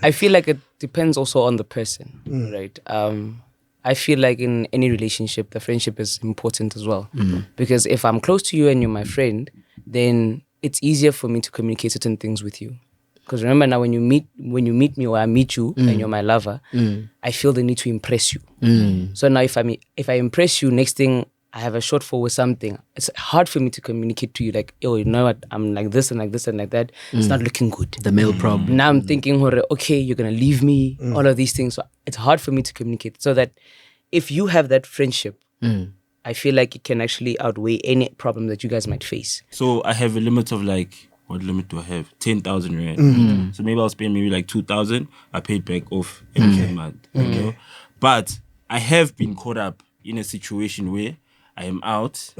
I feel like it depends also on the person, right? I feel like in any relationship, the friendship is important as well. Because if I'm close to you and you're my friend, then it's easier for me to communicate certain things with you. Because remember now, when you meet me or I meet you and you're my lover, I feel the need to impress you. So now if I impress you, next thing I have a shortfall with something, it's hard for me to communicate to you like, oh, you know what, I'm like this and like this and like that. It's not looking good. The male problem. Now I'm thinking, okay, you're going to leave me, all of these things. So it's hard for me to communicate. So that if you have that friendship, I feel like it can actually outweigh any problem that you guys might face. So I have a limit of like, what limit do I have? 10,000 rand. So maybe I'll spend maybe like 2,000. I paid back off every month. Okay? But I have been caught up in a situation where I am out.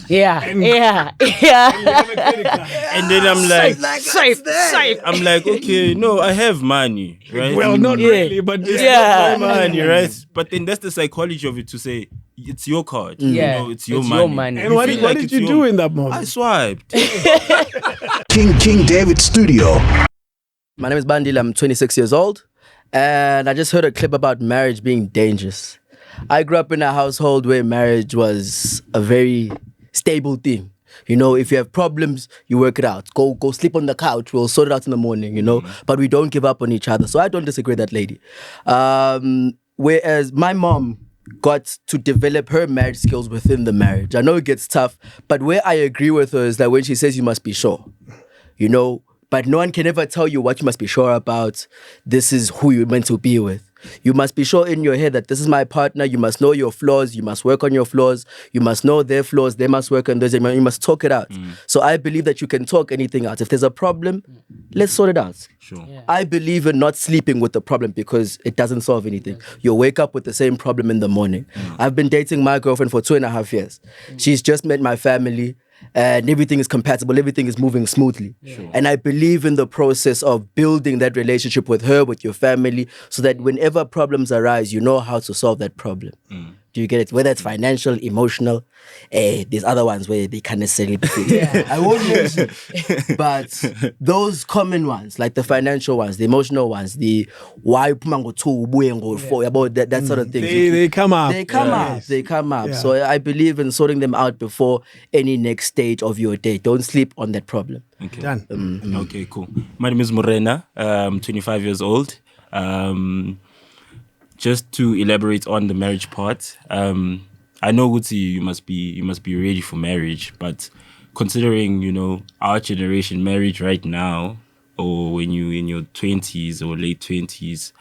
Yeah. And then I'm like, I'm like, okay, no, I have money, right? Well, not really, but it's not my money, right? But then that's the psychology of it to say, it's your card. Yeah. You know, it's your money. And what did you do in that moment? I swiped. King David Studio. My name is Bandil. I'm 26 years old. And I just heard a clip about marriage being dangerous. I grew up in a household where marriage was a very stable thing. You know, if you have problems, you work it out. Go sleep on the couch. We'll sort it out in the morning, you know. But we don't give up on each other. So I don't disagree with that lady. Whereas my mom got to develop her marriage skills within the marriage. I know it gets tough, but where I agree with her is that when she says you must be sure, you know, but no one can ever tell you what you must be sure about. This is who you're meant to be with. You must be sure in your head that this is my partner. You must know your flaws. You must work on your flaws. You must know their flaws. They must work on theirs. You must talk it out. So I believe that you can talk anything out. If there's a problem, let's sort it out. Sure. Yeah. I believe in not sleeping with the problem because it doesn't solve anything. You'll wake up with the same problem in the morning. I've been dating my girlfriend for 2.5 years. She's just met my family. And everything is compatible, everything is moving smoothly. Sure. And I believe in the process of building that relationship with her, with your family, so that whenever problems arise, you know how to solve that problem. Do you get it? Whether it's financial, emotional, there's other ones where they can't necessarily be fixed. I won't mention. But those common ones, like the financial ones, the emotional ones, the why pumango two for about that sort of thing. They come up. They come up. They come up. Yeah. So I believe in sorting them out before any next stage of your day. Don't sleep on that problem. Okay. Done. Okay, cool. My name is Morena. I'm 25 years old. Just to elaborate on the marriage part, I know Guti, you must be ready for marriage, but considering, you know, our generation marriage right now, or when you in your 20s or late 20s,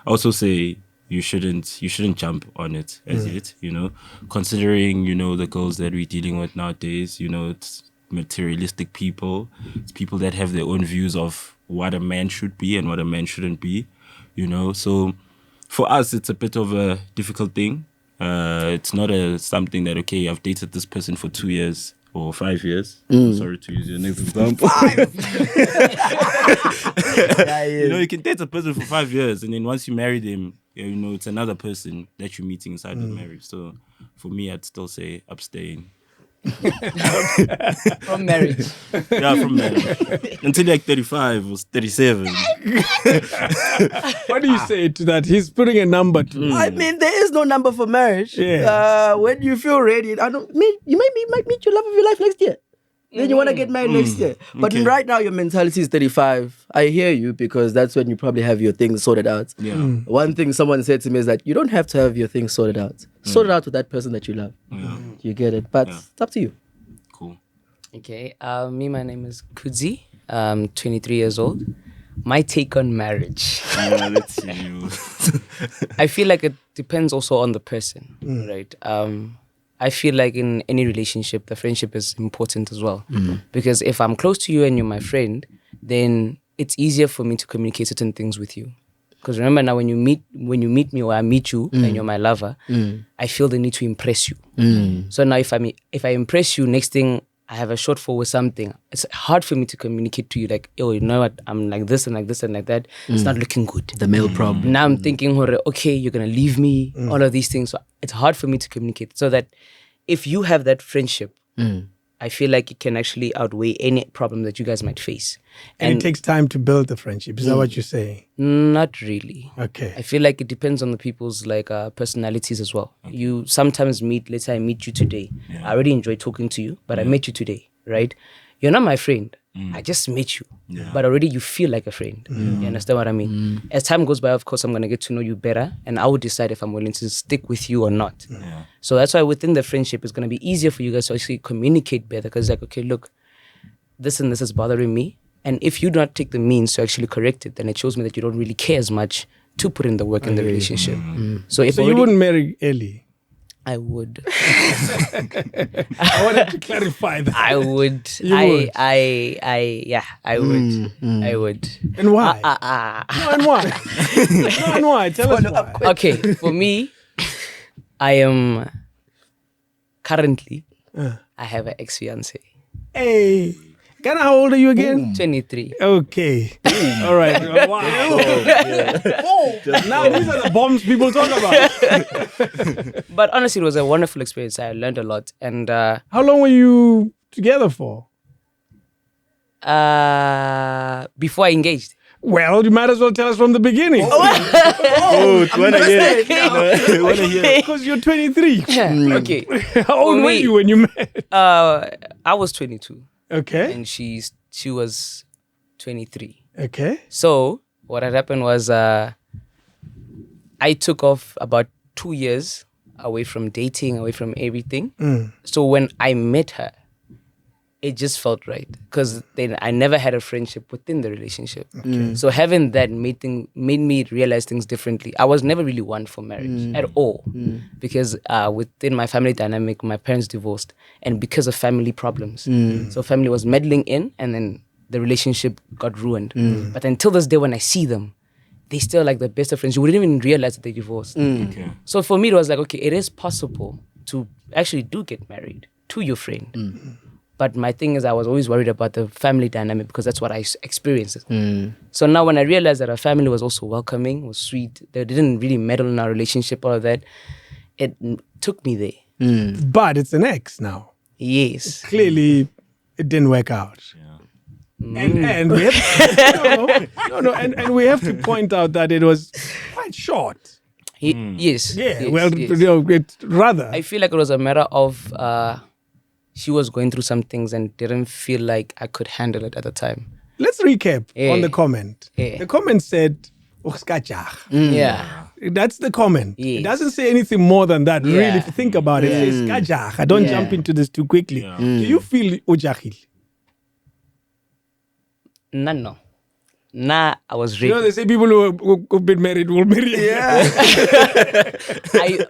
I also say you shouldn't jump on it as yet, you know, considering, you know, the girls that we're dealing with nowadays, you know, it's materialistic people, it's people that have their own views of what a man should be and what a man shouldn't be, you know, so for us, it's a bit of a difficult thing. It's not something that, okay, I've dated this person for 2 years or 5 years. Sorry to use your next example. You know, you can date a person for 5 years, and then once you marry them, you know, it's another person that you're meeting inside the marriage. So for me, I'd still say abstain. From marriage. Yeah, from marriage. Until like 35 or 37. What do you say to that? He's putting a number to I mean, there is no number for marriage. Yeah. When you feel ready, you might meet your love of your life next year. Then you want to get married next year. But right now, your mentality is 35. I hear you, because that's when you probably have your things sorted out. Yeah. One thing someone said to me is that you don't have to have your things sorted out. Sort it out with that person that you love. Yeah. You get it? But it's up to you. Cool. Okay. My name is Kudzi. I'm 23 years old. My take on marriage. Yeah, let's see you. I feel like it depends also on the person, right? I feel like in any relationship, the friendship is important as well. Because if I'm close to you and you're my friend, then it's easier for me to communicate certain things with you. Because remember now, when you meet me or I meet you and you're my lover, I feel the need to impress you. So now if I impress you, next thing I have a shortfall with something, it's hard for me to communicate to you like, oh, you know what, I'm like this and like this and like that. It's not looking good. The male problem. Now I'm thinking, okay, you're going to leave me, all of these things. So it's hard for me to communicate. So that if you have that friendship, I feel like it can actually outweigh any problem that you guys might face. And it takes time to build the friendship. Is that what you're saying? Not really. Okay. I feel like it depends on the people's like personalities as well. You sometimes meet, let's say I meet you today. I already enjoy talking to you, but I met you today, right? You're not my friend. I just met you, but already you feel like a friend. You understand what I mean? As time goes by, of course, I'm going to get to know you better, and I will decide if I'm willing to stick with you or not. So that's why within the friendship, it's going to be easier for you guys to actually communicate better, because like, okay, look, this and this is bothering me. And if you do not take the means to actually correct it, then it shows me that you don't really care as much to put in the work in the relationship. So if So you wouldn't marry Ellie? I would. I wanted to clarify that. I would. You would? I would. I would. And why? No, and why? No, and why? Tell us why. Okay, for me, I am currently, I have an ex-fiance. Hey, Ghana, how old are you again? 23. Okay. All right. Wow. Now these are the bombs people talk about. But honestly, it was a wonderful experience. I learned a lot. And How long were you together for? before I engaged. Well, you might as well tell us from the beginning. Oh, when again? Because you're 23. Okay. How old For were me, you when you met? I was 22 Okay. and she was 23. Okay. So what had happened was I took off about 2 years away from dating, away from everything. So when I met her, it just felt right, because then I never had a friendship within the relationship. So having that made me realize things differently. I was never really one for marriage at all, because within my family dynamic, my parents divorced, and because of family problems. So family was meddling in, and then the relationship got ruined. But until this day, when I see them, they still like the best of friends. You wouldn't even realize that they divorced. Okay. So for me, it was like, okay, it is possible to actually do get married to your friend. But my thing is, I was always worried about the family dynamic, because that's what I experienced. So now when I realized that our family was also welcoming, was sweet, they didn't really meddle in our relationship, all of that, it took me there. But it's an ex now. Yes. Clearly, it didn't work out. And we have and we have to point out that it was quite short. Yes. Yeah. Yes, well, yes. you know, rather. I feel like it was a matter of she was going through some things and didn't feel like I could handle it at the time. Let's recap on the Yeah. comment. Yeah. The comment said, "Uskajach." Yeah. That's the comment. It Yes. doesn't say anything more than that, really, Yeah. if you think about it. It says, "Skajach." Don't Yeah. jump into this too quickly. Do you feel ujahil? No. Nah, I was ready. You know, they say people who've been married will marry. Yeah.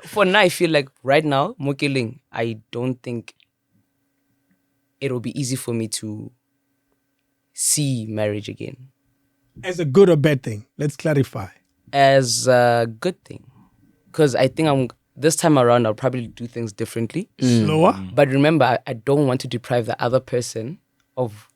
For now, I feel like right now, Mokiling, I don't think it will be easy for me to see marriage again As a good or bad thing. Let's clarify. as a good thing. Because I think this time around, I'll probably do things differently. Slower. But remember, I don't want to deprive the other person of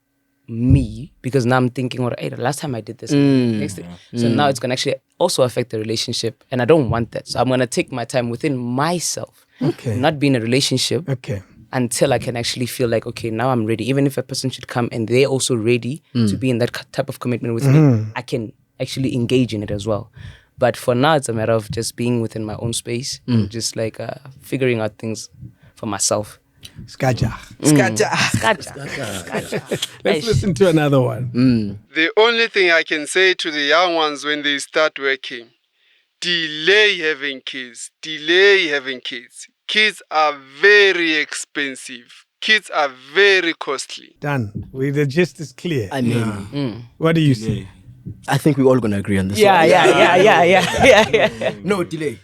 me, because now I'm thinking, all right, hey, the last time I did this, next thing. So now it's going to actually also affect the relationship, and I don't want that. So I'm going to take my time within myself, Okay. not be in a relationship Okay. until I can actually feel like, okay, now I'm ready. Even if a person should come and they're also ready to be in that type of commitment with me, I can actually engage in it as well. But for now, it's a matter of just being within my own space, and just like figuring out things for myself. Skajach. Gotcha. Let's listen to another one. The only thing I can say to the young ones when they start working, delay having kids. Delay having kids. Kids are very expensive. Kids are very costly. Done. The gist is clear. I mean, What do you say? I think we're all going to agree on this Yeah, one. yeah. No, delay.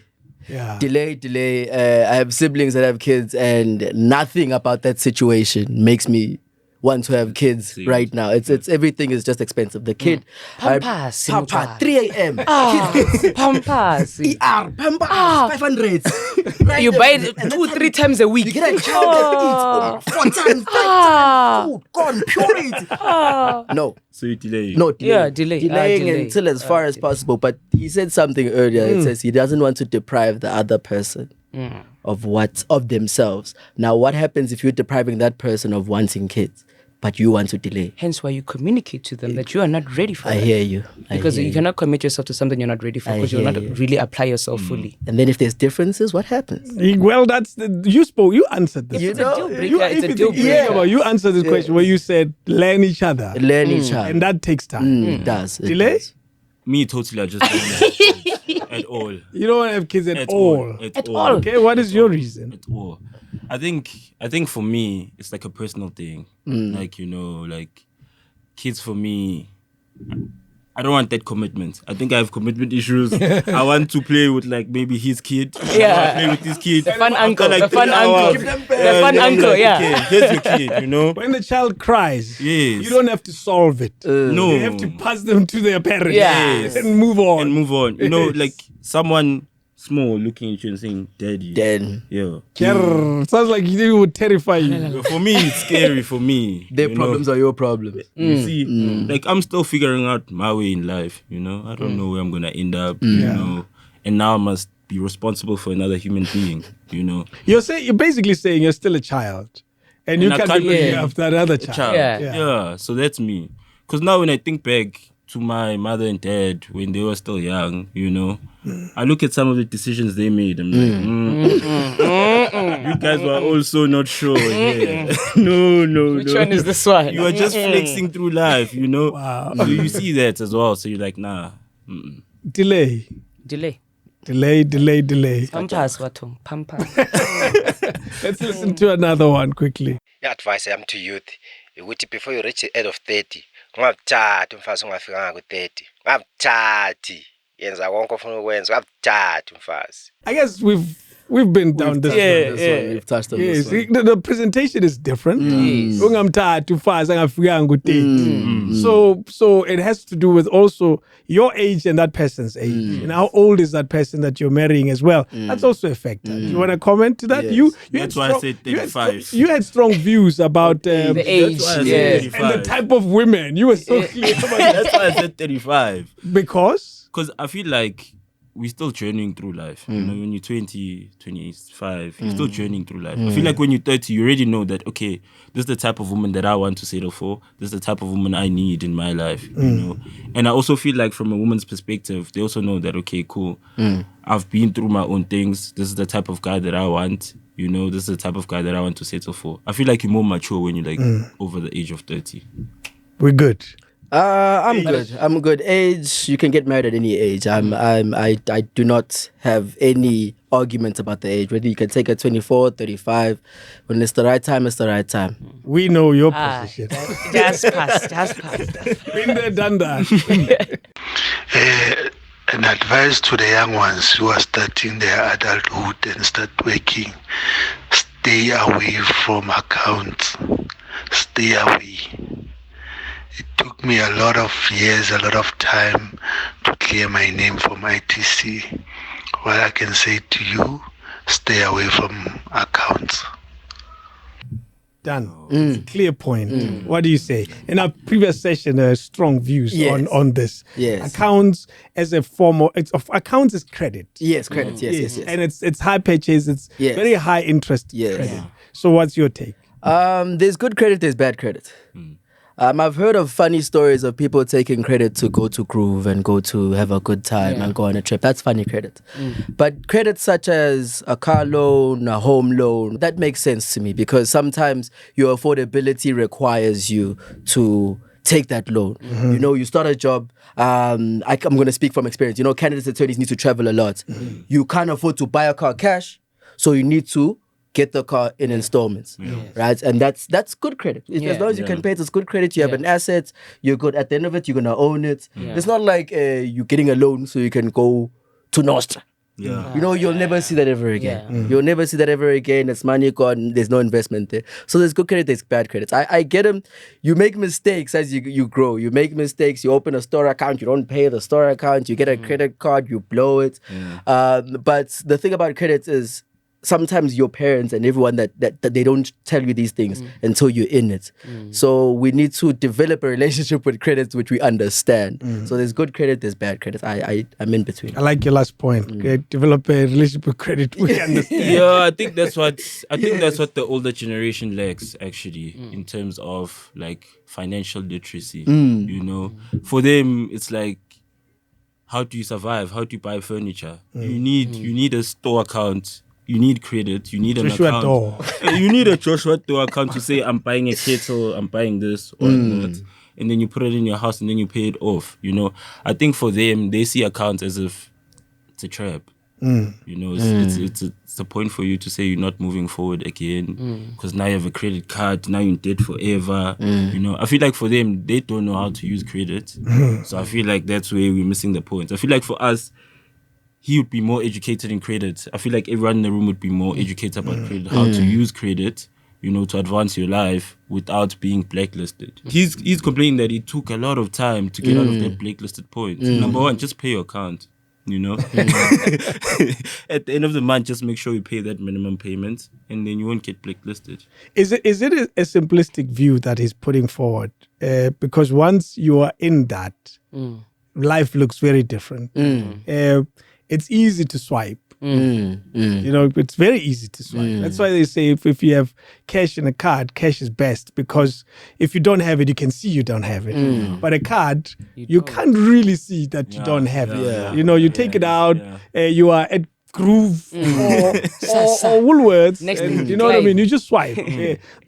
Yeah. Delay. I have siblings that have kids, and nothing about that situation makes me want to have kids right now. It's everything is just expensive. The kid, Pampers, Papa, 3 a.m. Pampers. ER, Pampers, 500. Right You there. buy it And 2-3 times a week. You get a child that eats 4 times, 5 times, food, gone, purity. No. So you delay. No, delay. Yeah, delay. Delaying Delay. until as far as possible. But he said something earlier. It says he doesn't want to deprive the other person of themselves. Now, what happens if you're depriving that person of wanting kids, but you want to delay? Hence why you communicate to them that you are not ready for I that. hear you. Because you cannot commit yourself to something you're not ready for, I because you'll not hear you. really apply yourself fully. And then if there's differences, what happens? Well, you answered this. It's a deal breaker. You, It's if a you deal think- breaker. you answered this question where you said learn each other, Learn each other. and that takes time. It does. It Delay? does. Me totally, I just don't have kids at all. You don't want to have kids at all. At all. Okay, what is your reason? At all. I think for me, it's like a personal thing. Like, like kids for me, I don't want that commitment. I think I have commitment issues. I want to play with like maybe his kid. Yeah. I wanna play with his kid. The fun uncle. After, like, The fun 3 hours. uncle. The fun uncle, yeah. Okay, here's your kid, When the child cries, Yes. you don't have to solve it. No. You have to pass them to their parents Yes. and move on. And move on. Yes. Like someone small looking at you and saying, Daddy. Then Yeah. Grrr, sounds like it would terrify you. For me, it's scary for me. their you problems know? are your problems. You see, like I'm still figuring out my way in life, I don't know where I'm gonna end up, and now I must be responsible for another human being, You're basically saying you're still a child, and you And I can't can't be looking be after another child. Yeah. Yeah, so that's me. Because now when I think back to my mother and dad when they were still young, I look at some of the decisions they made. I'm like, you guys were also not sure. Yeah. No. Which one is this one? You are just flexing through life, Wow. So you see that as well. So you're like, nah. Delay. Delay. Pampas, Watong. Pampas. Let's listen to another one quickly. I-advice yami to youth ukuthi before you reach the age of 30 ungabuthathi umfazi ungafikanga ku-30 ungabuthathi yenza konke ofuna ukwenza ungabuthathi umfazi. I guess we've been down this road. We've touched on Yes, this one. the presentation is different. Ungamthatha umfazi angafikanga ku-30. So it has to do with also your age and that person's age. And how old is that person that you're marrying as well? That's also a factor. You want to comment to that? Yes. You That's had why I strong- said you had 35. You had strong views about The age. That's why I said Yeah. 35. and the type of women. You were so clear about it. That's why I said 35. Because Because I feel like we're still journeying through life. When you're 20, 25, you're still journeying through life. I feel like when you're 30, you already know that, okay, this is the type of woman that I want to settle for. This is the type of woman I need in my life, And I also feel like from a woman's perspective, they also know that, okay, cool, I've been through my own things. This is the type of guy that I want. This is the type of guy that I want to settle for. I feel like you're more mature when you're like over the age of 30. we're good. I'm good. I'm good. Age, you can get married at any age. I do not have any arguments about the age. Whether you can take at 24, 35, when it's the right time, it's the right time. We know your position. Just passed. Been there, done that. An advice to the young ones who are starting their adulthood and start working: stay away from accounts. Stay away. It took me a lot of years, a lot of time to clear my name from ITC. What I can say to you, stay away from accounts. Done. Clear point. What do you say? In our previous session, strong views Yes. on this. Yes. Accounts as a form of accounts is credit. Yes, credit. Yes. And it's high purchase. It's Yes. very high interest Yes. credit. So what's your take? There's good credit, there's bad credit. I've heard of funny stories of people taking credit to go to Groove and go to have a good time and go on a trip. That's funny credit. But credit such as a car loan, a home loan, that makes sense to me because sometimes your affordability requires you to take that loan. You start a job. I'm going to speak from experience. Candidates attorneys need to travel a lot. You can't afford to buy a car cash, so you need to get the car in installments, right? And that's good credit. As long as you can pay it, it's good credit. You have an asset, you're good. At the end of it, you're going to own it. It's not like you're getting a loan so you can go to Nostra. Yeah. You'll never see that ever again. You'll never see that ever again. It's money gone. There's no investment there. So there's good credit, there's bad credit. I get them. You make mistakes as you grow. You make mistakes. You open a store account. You don't pay the store account. You get a credit card. You blow it. But the thing about credit is sometimes your parents and everyone that they don't tell you these things until you're in it. So we need to develop a relationship with credit which we understand. So there's good credit, there's bad credit. I'm in between. I like your last point. Okay? Develop a relationship with credit. We understand. Yeah, I think that's what the older generation lacks actually in terms of like financial literacy. You know, for them it's like, how do you survive? How do you buy furniture? You need a store account. You need credit. You need an Joshua account. Door. You need a Joshua Door account to say, I'm buying a kettle, I'm buying this or not. And then you put it in your house and then you pay it off. You know, I think for them, they see accounts as if it's a trap. You know, it's a point for you to say you're not moving forward again because now you have a credit card, now you're in debt forever. You know, I feel like for them, they don't know how to use credit. So I feel like that's where we're missing the point. I feel like for us, he would be more educated in credit. I feel like everyone in the room would be more educated about credit, how to use credit, you know, to advance your life without being blacklisted. He's complaining that it took a lot of time to get out of that blacklisted point. Number one, just pay your account, you know. At the end of the month, just make sure you pay that minimum payment and then you won't get blacklisted. Is it a simplistic view that he's putting forward? Because once you are in that, life looks very different. It's easy to swipe. You know, it's very easy to swipe. That's why they say if you have cash in a card, cash is best, because if you don't have it, you can see you don't have it. But a card, you can't really see that you don't have it. You know, you take it out, you are at Groove or Woolworths, and, you know what I mean? You just swipe.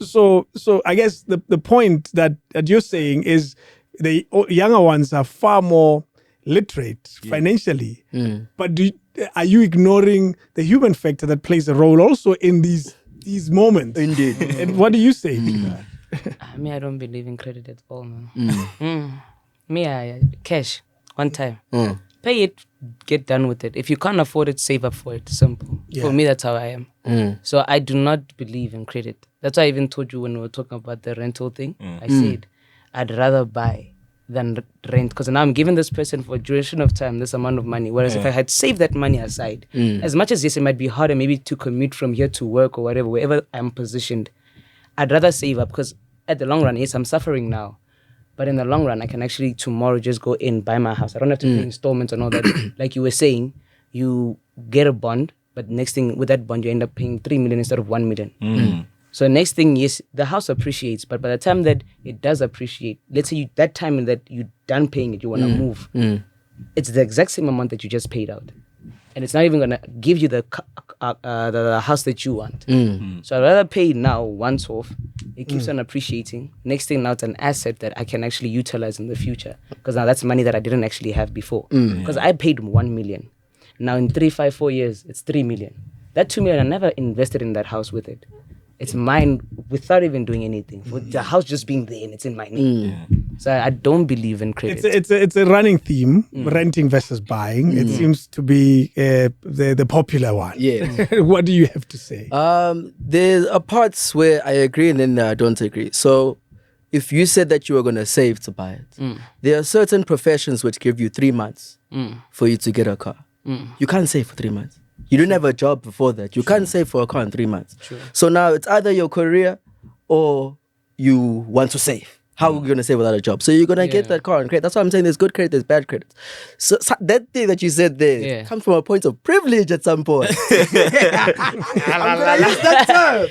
So I guess the point that you're saying is the younger ones are far more literate financially, but are you ignoring the human factor that plays a role also in these moments? Indeed. And what do you say to that? Me, I don't believe in credit at all, man. Me, I cash one time. Pay it, get done with it. If you can't afford it, save up for it. Simple. For me, that's how I am. So I do not believe in credit. That's why I even told you when we were talking about the rental thing. I said I'd rather buy than rent, because now I'm giving this person for a duration of time this amount of money, whereas if I had saved that money aside, as much as yes, it might be harder maybe to commute from here to work or whatever, wherever I'm positioned, I'd rather save up, because at the long run, yes, I'm suffering now, but in the long run, I can actually tomorrow just go in, buy my house. I don't have to pay installments and all that. Like you were saying, you get a bond, but next thing with that bond, you end up paying 3 million instead of 1 million. So next thing, yes, the house appreciates, but by the time that it does appreciate, let's say that time that you're done paying it, you want to move, it's the exact same amount that you just paid out. And it's not even going to give you the house that you want. So I'd rather pay now once off. It keeps on appreciating. Next thing, now it's an asset that I can actually utilize in the future, because now that's money that I didn't actually have before. Because I paid 1 million. Now in 3, 5, 4 years, it's 3 million. That 2 million, I never invested in that house with it. It's mine without even doing anything. For the house just being there and it's in my name. So I don't believe in credit. It's a running theme, renting versus buying. It seems to be the popular one. Yeah. What do you have to say? There are parts where I agree and then I don't agree. So if you said that you were going to save to buy it, there are certain professions which give you 3 months for you to get a car. You can't save for 3 months. You didn't have a job before that. You can't save for a car in 3 months. So now it's either your career or you want to save. How are you going to save without a job? So you're going to get that car and credit. That's why I'm saying there's good credit, there's bad credit. So that thing that you said there comes from a point of privilege at some point. I'm going to use that term.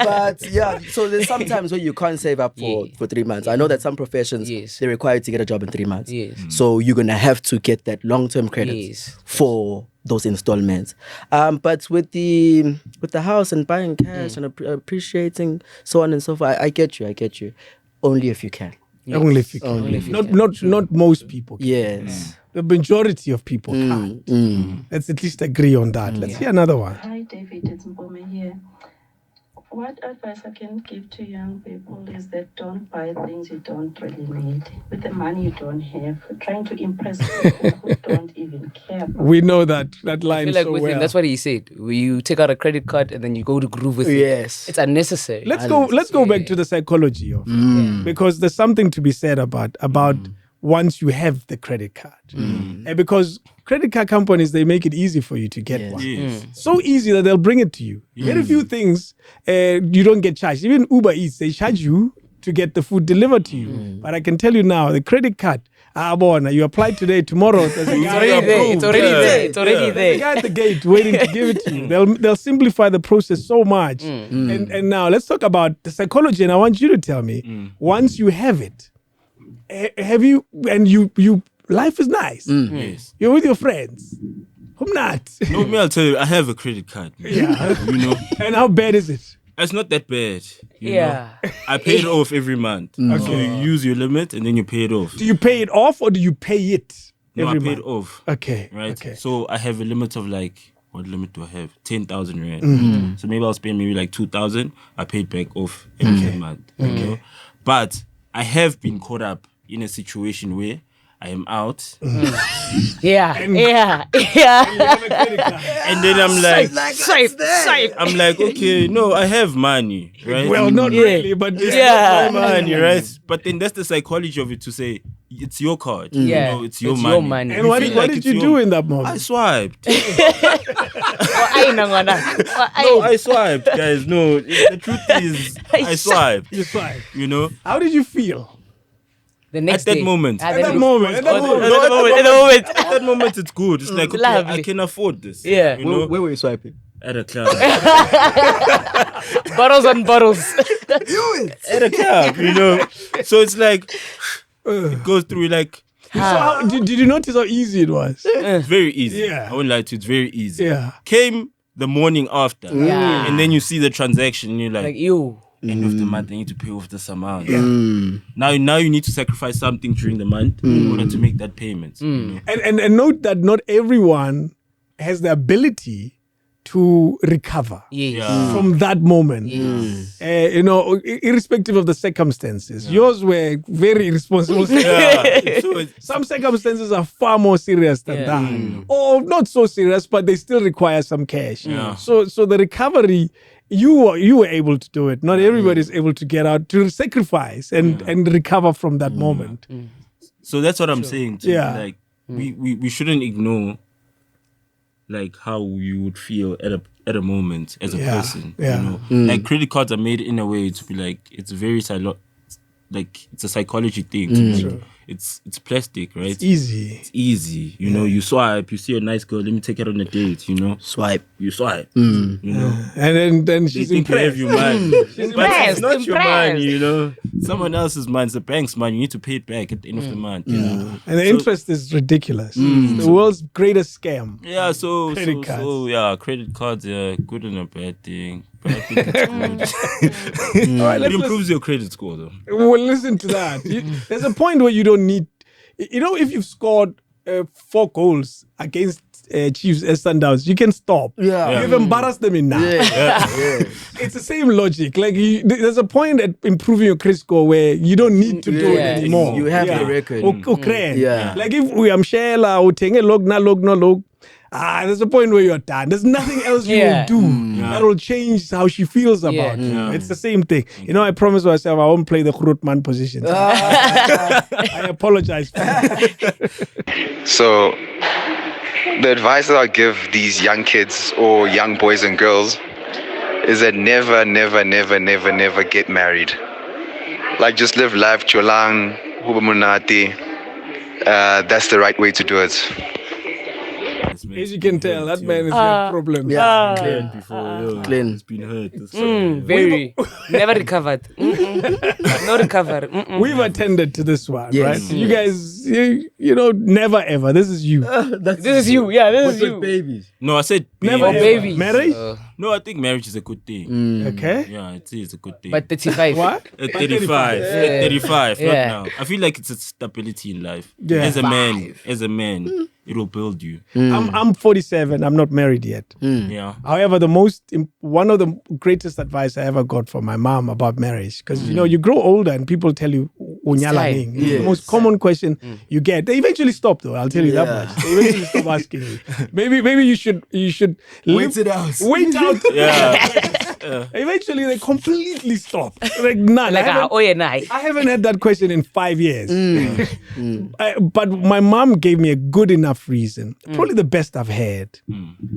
But yeah, so there's sometimes where you can't save up for 3 months. I know that some professions, they require you to get a job in 3 months. So you're going to have to get that long-term credit for those installments. But with the house and buying cash and appreciating so on and so forth, I get you. Only if you can. Only if you can. Not most people can. Yes. The majority of people can't. Let's at least agree on that. Let's hear another one. Hi, David. It's Mbome here. What advice I can give to young people is that don't buy things you don't really need with the money you don't have. Trying to impress people who don't even care. We know that line I feel like so with well. him, that's what he said. You take out a credit card and then you go to Groove with it. Yes. It's unnecessary. Let's go back to the psychology of it. Because there's something to be said about once you have the credit card. And because credit card companies, they make it easy for you to get one. Yes. So easy that they'll bring it to you. Very few things you don't get charged. Even Uber Eats, they charge you to get the food delivered to you. But I can tell you now, the credit card, you apply today, tomorrow, there's a guy It's already there. It's already There's a there. guy at the gate waiting to give it to you. They'll simplify the process so much. And now let's talk about the psychology. And I want you to tell me, once you have it, have you, and you life is nice. Yes. You're with your friends. I'm not. No, me, I'll tell you, I have a credit card. Yeah. You know, And how bad is it? it's not that bad. You Yeah. know? I pay it off every month. So you use your limit and then you pay it off. Do you pay it off or do you pay it No, I every pay month? it off. Okay. Right? Okay. So I have a limit of like, what limit do I have? 10,000 rand. So maybe I'll spend maybe like 2,000. I pay it back off every month. You know? But I have been caught up in a situation where I am out Yeah. Yeah. and then I'm like, Safe. I'm like, okay, no, I have money, right? Well, not Yeah. really, but Yeah. money, right? But then that's the psychology of it to say it's your card. Yeah. You know, it's your It's money. your money. And what, feel what like did it's you your- do in that I moment? swiped. No, I swiped, guys. No, the truth is, I swiped. You swiped. You know, How did you feel? The next At that day. moment. Ah, At the that next- moment. at that moment, it's good. It's like, okay, I Lovely. can afford this. Yeah. You know, Where were you swiping? at a club. Bottles on bottles. At a club, you know. So it's like, it goes through like, So how, did you notice how easy it was? it's very easy. Yeah. I won't lie to you, it's very easy. Yeah. Came the morning after. Yeah. And then you see the transaction and you're Like you. end of the month, I need to pay off this amount. Now you need to sacrifice something during the month in order to make that payment. You know? And note that not everyone has the ability to recover Yes. Yeah. from that moment. Yes. You know, irrespective of the circumstances. Yours were very irresponsible. Yeah. So it's, Some circumstances are far more serious than Yeah. that. Or not so serious, but they still require some cash. Yeah. So the recovery, you were able to do it. Not everybody is able to get out, to sacrifice and recover from that moment. so that's what I'm saying. Too. Yeah. Like we shouldn't ignore like how you would feel at a moment as a Yeah. person. Yeah. You know? Like credit cards are made in a way to be like it's very like it's a psychology thing. Like, it's plastic, right? It's easy. It's easy. You know, you swipe, you see a nice girl, let me take her on a date, you know. Swipe. You swipe. You know. And then They she's think you have impressed. your money. But it's impressed, not your money, impressed. you know. Someone else's money, it's the bank's money. You need to pay it back at the end of the month. You know? And the interest is ridiculous. It's the world's greatest scam. Yeah, so Credit cards. yeah, credit cards are good and a bad thing. But I think it's good. All right, It let's improves your credit score though. Well, listen to that. There's a point where you don't need, you know, if you've scored 4 goals against Chiefs as Sundowns, you can stop. Yeah. You've embarrassed them enough. It's the same logic. Like there's a point at improving your credit score where you don't need to do it Yeah. anymore. You have the record. Okay. Yeah. Like if we am Shela or Tenge log na log no log. There's a point where you're done. There's nothing else you Yeah. will do that will change how she feels about you. Yeah. It's the same thing. You know, I promised myself I won't play the Grootman position. I apologize for that. So, the advice that I give these young kids or young boys and girls is that never, never, never, never, never get married. Like, just live life, cholang, hubamunati. That's the right way to do it. As you can tell, that man has had problems. Yeah. Clean before, yo. Clean. It's been hurt. This time, yeah. Very. Never recovered. No recover. We've attended to this one, Yes. right? You guys, you know, never ever. This is you. This is you. Yeah, this is you. babies. No, I said Never Oh, ever. babies. Marriage? No, I think marriage is a good thing. Okay. Yeah, it's a good thing. But 35. What? At 35, Yeah. at 35, Yeah. not now. I feel like it's a stability in life. Yeah. As a man, it will build you. I'm 47. I'm not married yet. Yeah. However, one of the greatest advice I ever got from my mom about marriage, because you know you grow older and people tell you "Unyala time. ning." It's the most common question you get. They eventually stop, though. I'll tell you that much. They eventually stop asking you. Maybe you should Wait it out. Wait out. Yeah. Eventually, they completely stop. Like none. Like, I haven't had that question in 5 years. But my mom gave me a good enough reason. Probably the best I've had.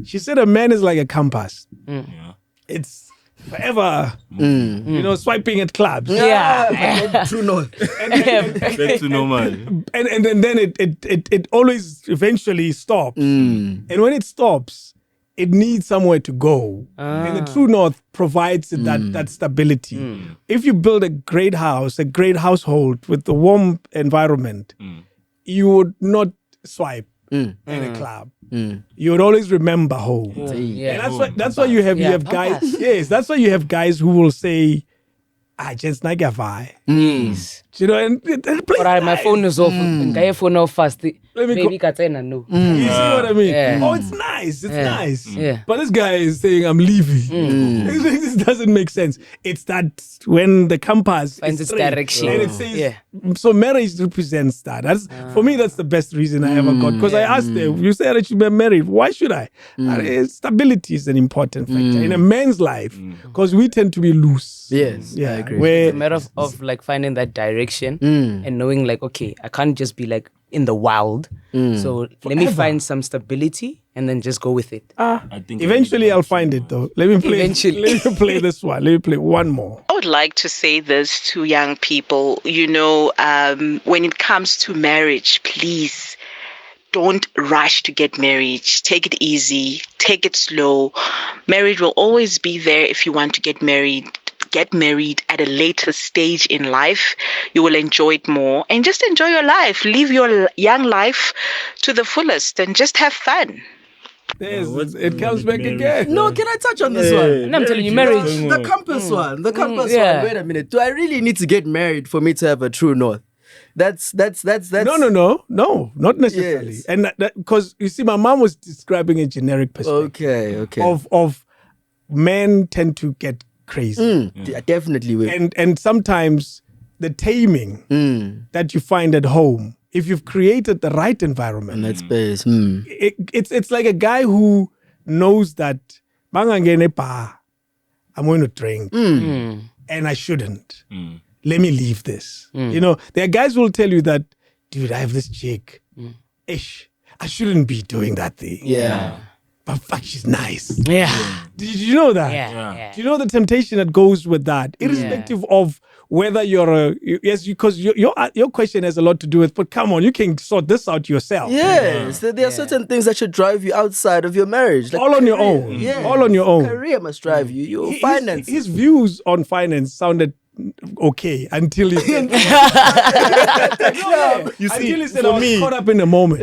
She said a man is like a compass. It's forever, swiping at clubs. Yeah. True north. Back to normal. And then it always eventually stops. And when it stops, it needs somewhere to go. And the true north provides it that stability. If you build a great house, a great household with a warm environment, you would not swipe in a club. You would always remember home. And that's why you have guys. Yes, that's why you have guys who will say, "I just like a vibe." Yes. You know, and All right, my phone is off. Can phone off fast? Maybe Katena no. You see what I mean? Yeah. Oh, it's nice. It's nice. Yeah. But this guy is saying, "I'm leaving." This doesn't make sense. It's that when the compass Finds is its straight, direction. and it says, so marriage represents that. That's for me. That's the best reason I ever got. Because I asked her, "You said I should be married. Why should I?" Stability is an important factor in a man's life because we tend to be loose. Yes, Yeah, I agree. where It's a matter of like finding that direction and knowing like, okay, I can't just be like in the wild. So let me find some stability and then just go with it. I think eventually I'll find it though. Let me play. Eventually. Let me play this one. Let me play one more. I would like to say this to young people. When it comes to marriage, please don't rush to get married. Take it easy. Take it slow. Marriage will always be there if you want to get married. Get married at a later stage in life. You will enjoy it more and just enjoy your life. Live your young life to the fullest and just have fun. It comes back again. No, can I touch on this one? And I'm telling you, marriage. The compass one. The compass yeah. one. Wait a minute. Do I really need to get married for me to have a true north? That's No, not necessarily. Yes. And because you see, my mom was describing a generic perspective. Okay. Of men tend to get crazy. Definitely will. And sometimes the taming that you find at home, if you've created the right environment, in that space. it's like a guy who knows that bangangene pa, I'm going to drink and I shouldn't. Let me leave this. There are guys who will tell you that, dude, I have this chick. Ish, I shouldn't be doing that thing. Yeah. But fuck, she's nice. Yeah. Did you know that? Yeah. Do you know the temptation that goes with that? Irrespective of whether you're because your question has a lot to do with, but come on, you can sort this out yourself. Yes. There are certain things that should drive you outside of your marriage. Like all on your career. own. Yes. All on your own. Career must drive you. Your finances. His views on finance sounded okay until he said You see, until he said for I was me- caught up in the moment.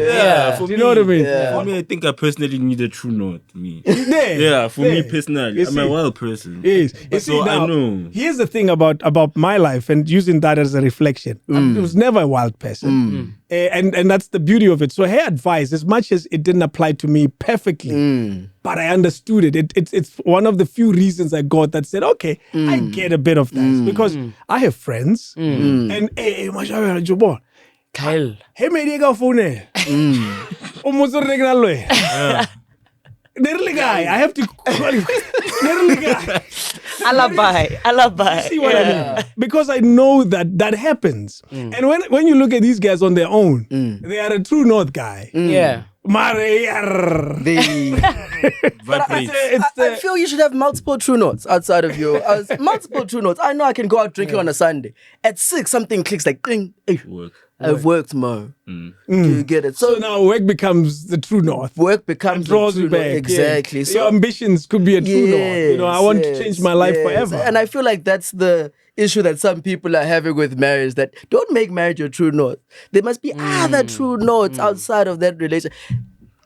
For Do you know what I mean? For me, I think I personally need a true north. Me. There. Yeah, for me There. personally, You I'm see? a wild person. Yes. You So see, I now, know. here's the thing about my life and using that as a reflection. I was never a wild person. And that's the beauty of it. So her advice, as much as it didn't apply to me perfectly, but I understood it. It's one of the few reasons I got that said, okay, I get a bit of that. Because I have friends. And hey, Jobo. Kyle. Hey, mediga phone. Nearly guy. I have to call him. Nearly guy. Alibi. See what I mean? Because I know that happens. And when you look at these guys on their own, they are a true north guy. Yeah. Mariar. Vibrates. I feel you should have multiple true notes outside of your multiple true notes. I know I can go out drinking on a Sunday. At 6, something clicks like ding. Work. I've worked tomorrow. Do you get it? So now work becomes the true north. Work becomes Draws the you true back. north. Exactly. Yeah. So your ambitions could be a true north. I want to change my life forever. And I feel like that's the issue that some people are having with marriage, that don't make marriage your true north. There must be other true norths outside of that relationship.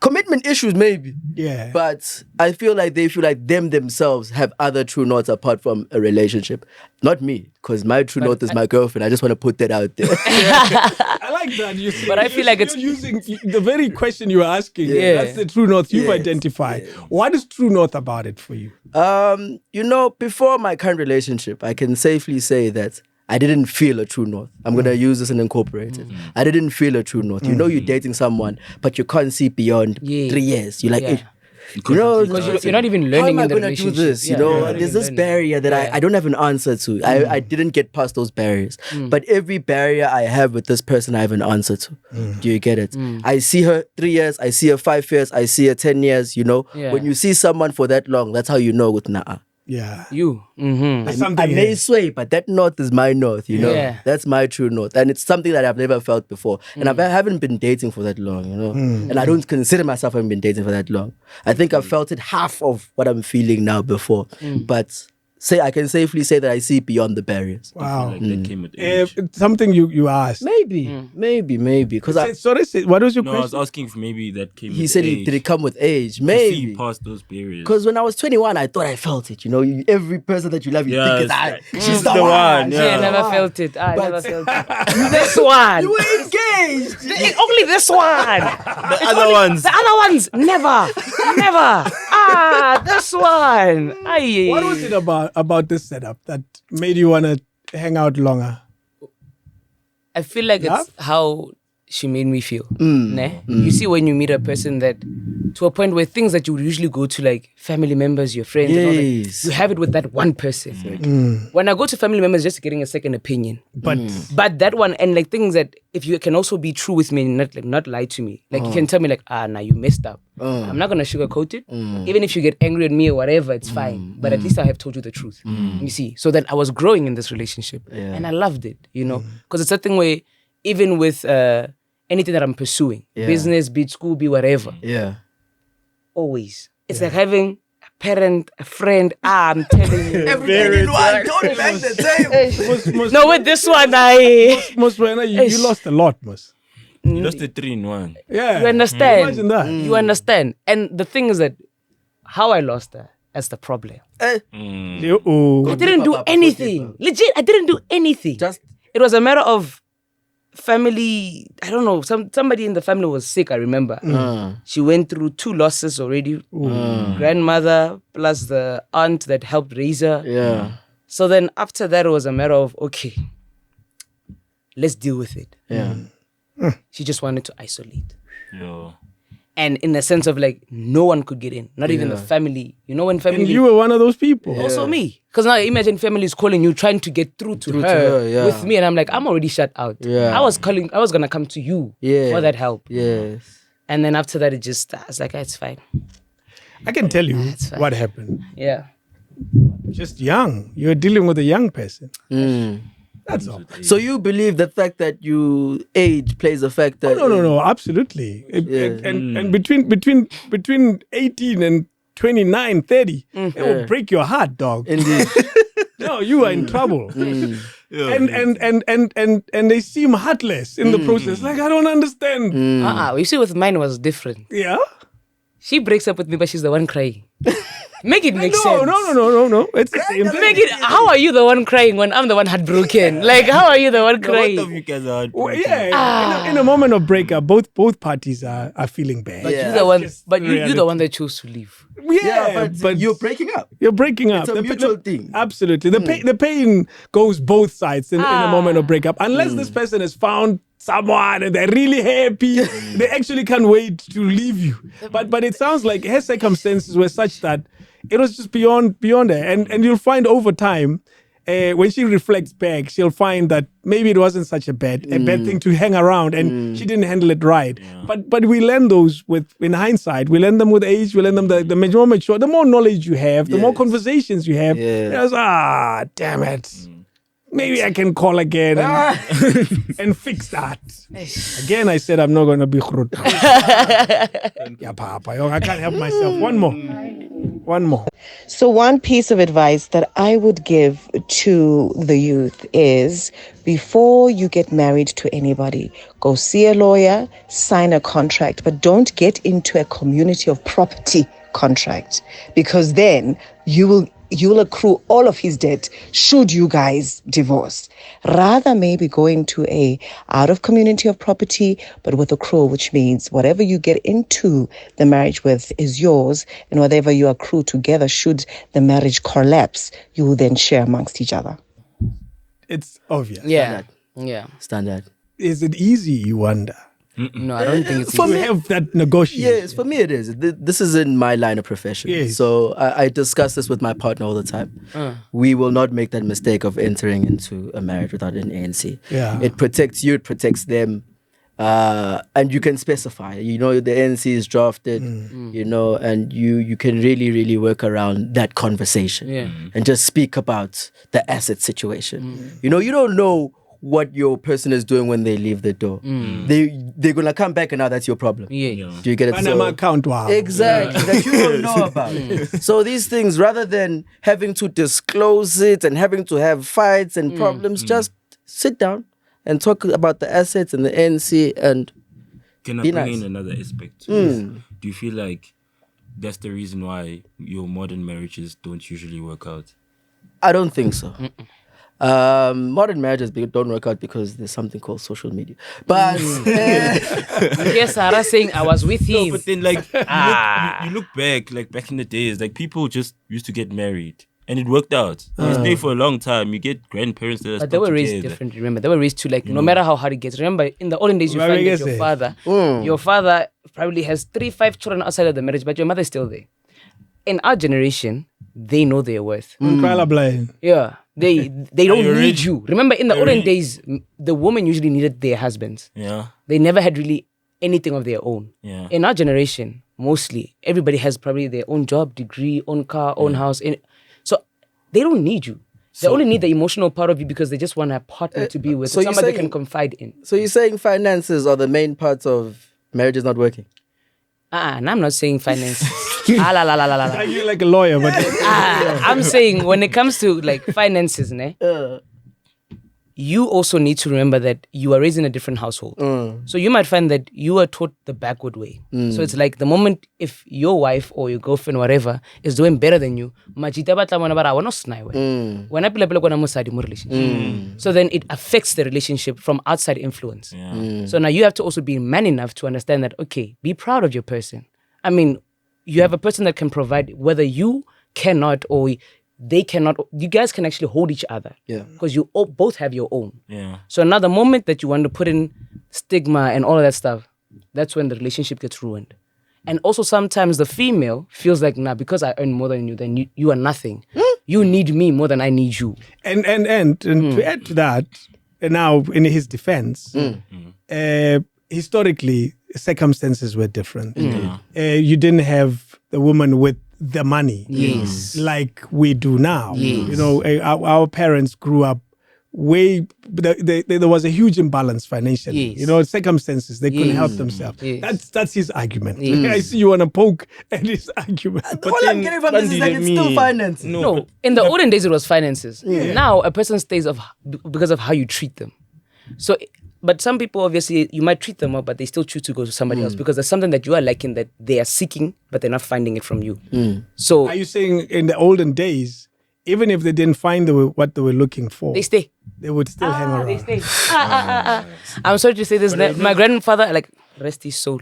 Commitment issues, maybe. Yeah. But I feel like they feel like themselves have other true norths apart from a relationship. Not me, because my true north is my girlfriend. I just want to put that out there. I like that. You see, But I feel like you're it's using the very question you are asking. Yeah. That's the true north you've Yes. identified. What is true north about it for you? Before my current relationship, I can safely say that I didn't feel a true north. I'm going to use this and incorporate it. I didn't feel a true north. You're dating someone, but you can't see beyond 3 years. You're like, Yeah. You know, Because you're not even how learning am I in the going to do relationship. this? You Yeah, know, you're not there's even this learning. barrier that Yeah. I don't have an answer to. I didn't get past those barriers. But every barrier I have with this person, I have an answer to. Do you get it? I see her 3 years, I see her 5 years, I see her 10 years, you know. Yeah. When you see someone for that long, that's how you know with Na'a. Yeah. You. Mm-hmm. There's I something may here. sway, but that north is my north, you know. Yeah. That's my true north. And it's something that I've never felt before. And I haven't been dating for that long, you know. And I don't consider myself having been dating for that long. I think I've felt it half of what I'm feeling now before. But I can safely say that I see beyond the barriers. Wow. Like that came with age. It's something you asked. Maybe. Because Sorry, what was your No, I was question? asking if maybe that came he with said age. did it come with age? To see Maybe. past those barriers. Because when I was 21, I thought I felt it. You know, every person that you love, you Yeah, think it's it's she's the the one, one. yeah. Yeah, I never felt it. I never felt it. This one. You were engaged. Only this one. the other ones. The other ones, never. This one. Aye. What was it about this setup that made you want to hang out longer? I feel like Love? it's how she made me feel. Ne? You see, when you meet a person that, to a point where things that you would usually go to, like family members, your friends, and all that, Yes. you have it with that one person. When I go to family members, just getting a second opinion. But that one, and like things that, if you can also be true with me, and not lie to me. Like you can tell me like, nah, you messed up. I'm not gonna sugarcoat it. Even if you get angry at me or whatever, it's fine. But at least I have told you the truth. You see, so that I was growing in this relationship, and I loved it. You know, because it's a thing where even with anything that I'm pursuing, business, be it school, be whatever, Yeah. always it's like having a parent, a friend. I'm telling you. Everything in one. Don't bang the table. No, with this one, Most you lost a lot, most. You lost the 3-in-1. Yeah. you understand. Imagine that. You understand. And the thing is that how I lost her, that's the problem. Oh. I didn't do anything. Legit, I didn't do anything. Just It was a matter of family. I don't know. Somebody in the family was sick. I remember. She went through 2 losses already. Grandmother plus the aunt that helped raise her. yeah. So then after that, it was a matter of okay, let's deal with it. Yeah. She just wanted to isolate. Yo. And in the sense of like, no one could get in, not even the family. You know, when family. And you were one of those people. Also me. Because now imagine family is calling you, trying to get through to her, yeah. with me. And I'm like, I'm already shut out. Yeah. I was going to come to you for that help. Yes. And then after that, I was like, it's fine. I can tell you That's fine. what happened. Yeah. Just young. You're dealing with a young person. That's all. So you believe the fact that you age plays a factor? No, absolutely. And between 18 and 29, 30, it will break your heart, dog. Indeed. No, you are in trouble. And they seem heartless in the process. Like, I don't understand. You see, with mine was different. Yeah? She breaks up with me, but she's the one crying. Make it make No. sense. It's the same thing. Make it. How are you the one crying when I'm the one heartbroken? Like, how are you the one Both crying? of you guys are Well, yeah, in a moment of breakup, both parties are feeling bad. But Yeah. you're the one. Just But you're reality. the one that chose to leave. Yeah, but you're breaking up. You're breaking up. It's a mutual thing. Absolutely. The pain goes both sides in a moment of breakup. Unless this person has found someone and they're really happy, they actually can't wait to leave you. But it sounds like her circumstances were such that it was just beyond her. And you'll find over time, when she reflects back, she'll find that maybe it wasn't such a bad thing to hang around, and she didn't handle it right. But we learn those in hindsight. We learn them with age. We learn them the more mature, the more knowledge you have, the more conversations you have. Yeah. Damn it. Maybe I can call again and fix that. Again, I said I'm not going to be chrut. Yeah, Papa, I can't help myself. One more. So one piece of advice that I would give to the youth is before you get married to anybody, go see a lawyer, sign a contract, but don't get into a community of property contract, because then you will accrue all of his debt should you guys divorce. Rather, maybe going to a out of community of property, but with accrual, which means whatever you get into the marriage with is yours, and whatever you accrue together, should the marriage collapse, you will then share amongst each other. It's obvious. Yeah. Yeah. Standard. Is it easy, you wonder? No, I don't think it's For You me- have that negotiation. Yes, for me it is. This is in my line of profession. Yes. So I discuss this with my partner all the time. We will not make that mistake of entering into a marriage without an ANC. Yeah. It protects you, it protects them. And you can specify, the ANC is drafted, and you can really, really work around that conversation and just speak about the asset situation. You don't know what your person is doing when they leave the door. They're gonna come back and now that's your problem. Yeah. Do you get it? Panama account, wow. Exactly, that you don't know about. So these things, rather than having to disclose it and having to have fights and problems, just sit down and talk about the assets and the ANC and Can I be bring nice. in another aspect to this? Do you feel like that's the reason why your modern marriages don't usually work out? I don't think so. Modern marriages don't work out because there's something called social media. But Yes, Sarah saying I was with him. But then, you look back in the days, people just used to get married. And it worked out. You stay for a long time. You get grandparents that are But they stuck were raised together. differently. Remember, they were raised to no matter how hard it gets. Remember, in the olden days, you Well, find I that guess your it. father, your father probably has 3-5 children outside of the marriage, but your mother's still there. In our generation, they know their worth. Yeah, they don't you need ready? you. Remember, in the Are you olden ready? days, the women usually needed their husbands. Yeah. They never had really anything of their own. Yeah. In our generation, mostly everybody has probably their own job, degree, own car, own house. So they don't need you. They only need the emotional part of you because they just want a partner to be with, so you're somebody they can saying- confide in. So you're saying finances are the main parts of marriages not working? And I'm not saying finances. La la la la la la. You're like a lawyer, but I'm saying when it comes to finances, you also need to remember that you are raised in a different household. So you might find that you are taught the backward way. So it's like the moment if your wife or your girlfriend, whatever, is doing better than you, so then it affects the relationship from outside influence. Yeah. So now you have to also be man enough to understand that, okay, be proud of your person. I mean, you have a person that can provide, whether you cannot or they cannot, you guys can actually hold each other. Yeah. Because you both have your own. Yeah. So now the moment that you want to put in stigma and all of that stuff, that's when the relationship gets ruined. And also sometimes the female feels like, nah, because I earn more than you, then you are nothing. You need me more than I need you. and to add to that, and now in his defense, historically circumstances were different. You didn't have the woman with the money, Yes. like we do now. Yes. Our parents grew up there was a huge imbalance financially. Yes. Circumstances, they couldn't help Yes. themselves. Yes. That's his argument. Yes. I see you want to poke at his argument. All I'm getting from this is that it's still finance. No, in the olden days it was finances. Now a person stays because of how you treat them. So, but some people obviously you might treat them up, but they still choose to go to somebody else because there's something that you are liking that they are seeking, but they're not finding it from you. So Are you saying in the olden days, even if they didn't find what they were looking for, they stay. they would still hang around? They stay. I'm sorry to say this. My grandfather, rest his soul.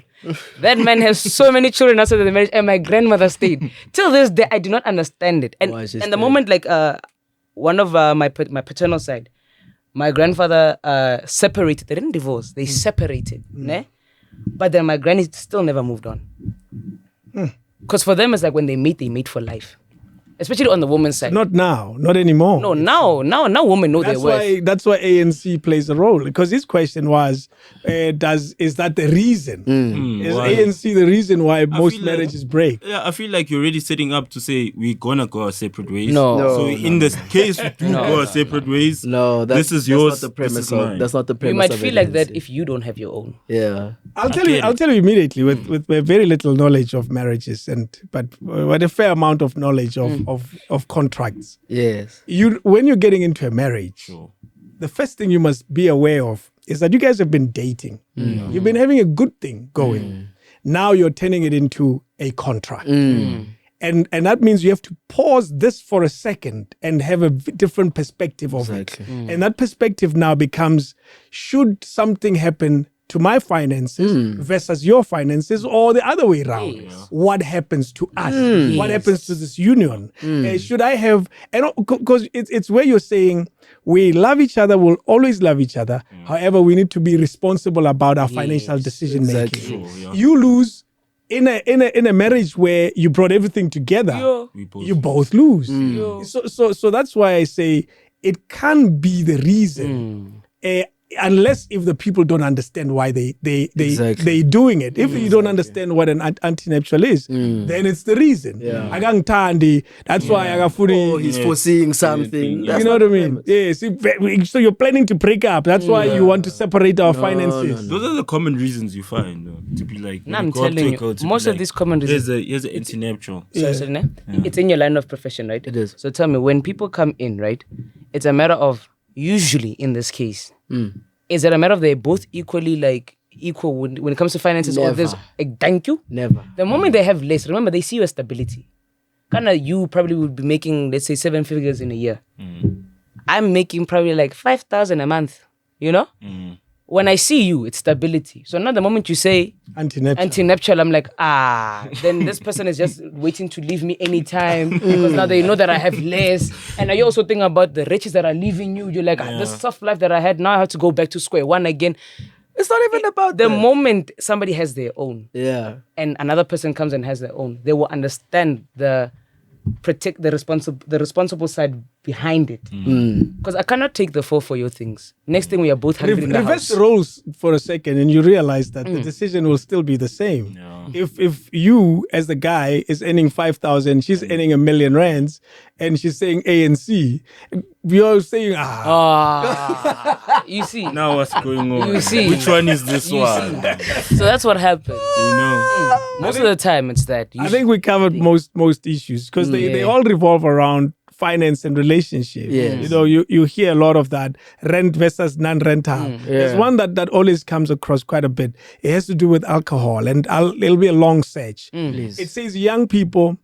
That man has so many children outside of the marriage, and my grandmother stayed. Till this day, I do not understand it. And Why is she the staying? moment, one of my paternal side, my grandfather separated. They didn't divorce. They separated. Ne? But then my granny still never moved on. Because for them, it's like when they meet for life. Especially on the woman's side. Not now, not anymore. No, now women know their worth. That's why ANC plays a role, because his question was, is that the reason? Is why? ANC the reason why most feel like- marriages break? Yeah, I feel like you're already setting up to say we're gonna go our separate ways. No. So in this case, we do go our separate ways. No, this is that's yours. Not the premise this is of, mine. that's not the premise. You might of feel it, like that ANC. if you don't have your own. Yeah. I'll get it. tell you immediately with very little knowledge of marriages, but with a fair amount of knowledge of contracts. Yes. When you're getting into a marriage, Sure. the first thing you must be aware of is that you guys have been dating. You've been having a good thing going. Now you're turning it into a contract. And that means you have to pause this for a second and have a different perspective of it. And that perspective now becomes, should something happen to my finances versus your finances, or the other way around. Yes. What happens to us? What happens to this union? Should I have, and because it's where you're saying we love each other, we'll always love each other. However, we need to be responsible about our financial decision making. Exactly. You lose in a marriage where you brought everything together. You both lose. So that's why I say it can't be the reason. Unless if the people don't understand why they doing it. If you don't understand what an antinuptial is, then it's the reason. Akangithandi, that's why akafuni. He's foreseeing something. You know what I mean? Yes. So you're planning to break up. That's why you want to separate our finances. Those are the common reasons you find to be like. No, I'm telling you, most of these common reasons. Here's an antinuptial. It's in your line of profession, right? It is. So tell me, when people come in, right, it's a matter of, usually in this case, is it a matter of they're both equally equal when it comes to finances, or there's a thank you? Never. The moment they have less, remember, they see you as stability. Kind of, you probably would be making, let's say, 7 figures in a year. I'm making probably like 5,000 a month, you know? When I see you, it's stability. So now the moment you say antinuptial, I'm like, then this person is just waiting to leave me anytime because now they know that I have less. And you also think about the riches that are leaving you. You're like, this tough life that I had, now I have to go back to square one again. It's not even about the that. moment somebody has their own, and another person comes and has their own, they will understand the responsible side behind it. Because I cannot take the fall for your things. Next thing, we are both hungry in the reverse house. the roles for a second, and you realize that the decision will still be the same. If you, as the guy, is earning 5,000, she's earning R1 million, and she's saying A and C, you're saying you see. Now what's going on? You see. Which one is this one? So that's what happens. You know. Most of the time, it's that. I think we covered most issues because they all revolve around finance and relationship. You know, you hear a lot of that rent versus non-rental. There's one that always comes across quite a bit. It has to do with alcohol, and it'll be a long search. It says young people,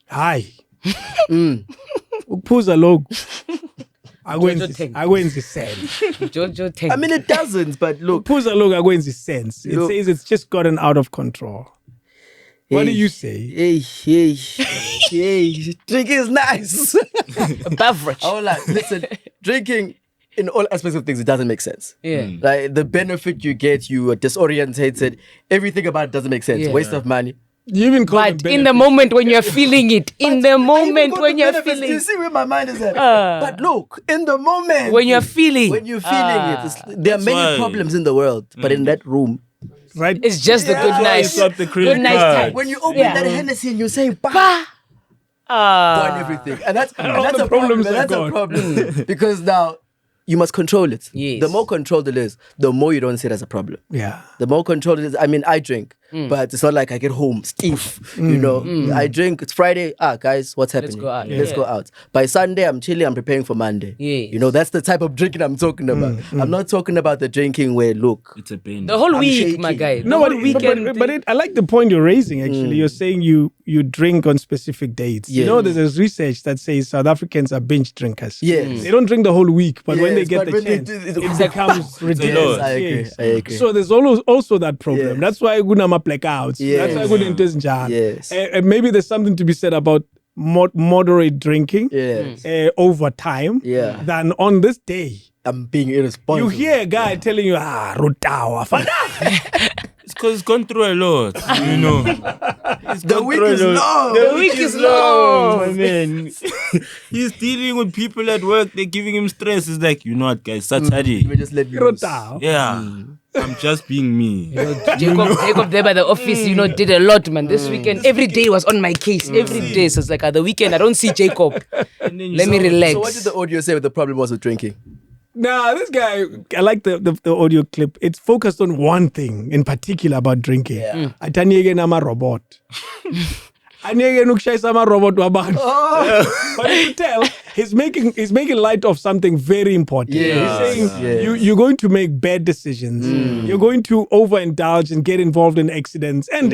hi, Phuza logo. Akwenzi sense. I mean, it doesn't, but look. Phuza logo akwenzi sense. It says it's just gotten out of control. What do you say? Drinking is nice. A beverage. Oh, listen, drinking in all aspects of things, it doesn't make sense. Like the benefit you get, you are disorientated. Everything about it doesn't make sense. Waste of money. You even call but in the moment when you're feeling it, in the moment when you're feeling, you see where my mind is at. But look, in the moment when you're feeling, it, there are many problems in the world, but in that room, right? It's just the good nice, good nice time. When you open that Hennessy and you say, "Bah," gone everything, and that's a problem. That's a problem because now you must control it. The more controlled it is, the more you don't see it as a problem. The more controlled it is. I mean, I drink, but it's not like I get home stiff. You know, I drink. It's Friday. Guys, what's happening? Let's go out. Let's go out. By Sunday, I'm chilling. I'm preparing for Monday. You know, that's the type of drinking I'm talking about. I'm not talking about the drinking where, look, it's a pain. The whole week, shaking. my guy. No, but I like the point you're raising. Actually, you're saying you drink on specific dates. You know, there's research that says South Africans are binge drinkers. They don't drink the whole week, but when they get the chance, it becomes ridiculous. I agree. So there's also that problem. That's why Gunama blackouts. That's why Gunama doesn't jar. And maybe there's something to be said about moderate drinking over time than on this day. I'm being irresponsible. You hear a guy telling you, Rotawa. It's because it's gone through a lot, you know. The week is long. The week is long, my man. He's dealing with people at work. They're giving him stress. It's like, you know what, guys? Saturday. Let me just let you I'm just being me. Jacob there by the office, did a lot, man. This weekend, every day was on my case. Every day. So it's like, at the weekend, I don't see Jacob. Let me relax. So what did the audio say the problem was with drinking? Nah, this guy, I like the audio clip. It's focused on one thing in particular about drinking. Ataniege nama robot. Aniege nukshaisa ama robot wabantu. But you can tell, he's making light of something very important. He's saying you're going to make bad decisions. You're going to overindulge and get involved in accidents. And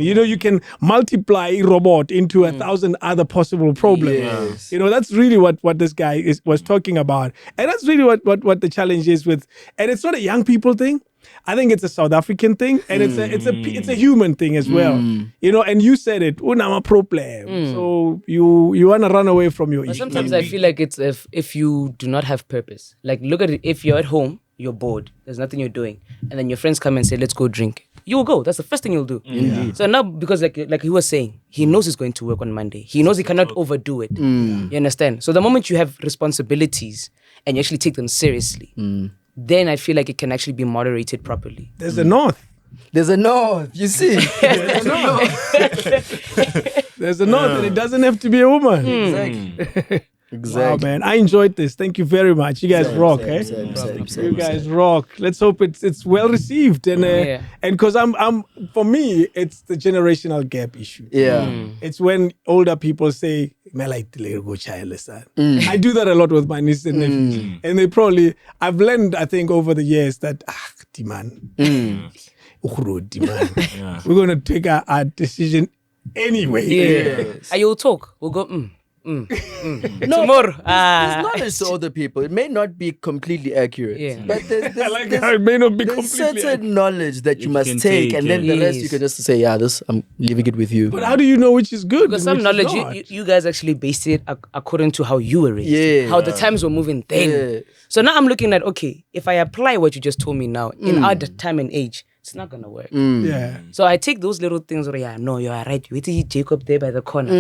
you can multiply robot into 1,000 other possible problems. That's really what this guy was talking about. And that's really what the challenge is with, and it's not a young people thing. I think it's a South African thing, and it's a human thing as well. You know, and you said it, unama problem. So you want to run away from your But issue. sometimes I feel like it's if you do not have purpose. Like look at it, if you're at home, you're bored, there's nothing you're doing, and then your friends come and say, let's go drink. You will go. That's the first thing you'll do. So now, because like he was saying, he knows he's going to work on Monday. He knows he cannot overdo it. You understand? So the moment you have responsibilities and you actually take them seriously, then I feel like it can actually be moderated properly. There's a north. There's a north, you see. There's a north, and it doesn't have to be a woman. Exactly. Wow, man, I enjoyed this. Thank you very much. You guys rock, eh? You guys rock. Let's hope it's well received, and because I'm for me, it's the generational gap issue. It's when older people say, I do that a lot with my nieces and nephews, and they probably I've learned, I think, over the years that we're gonna take our decision anyway. You'll talk. We'll go. No, Tomorrow. There's knowledge to older people. It may not be completely accurate, but there's it may not be completely certain knowledge that you must take, and then the rest you can just say, this I'm leaving it with you. But how do you know which is good? Because some knowledge, you guys actually based it according to how you were raised, how the times were moving then. So now I'm looking at, okay, if I apply what you just told me now in our time and age, it's not gonna work. So I take those little things where you are right. You see Jacob there by the corner.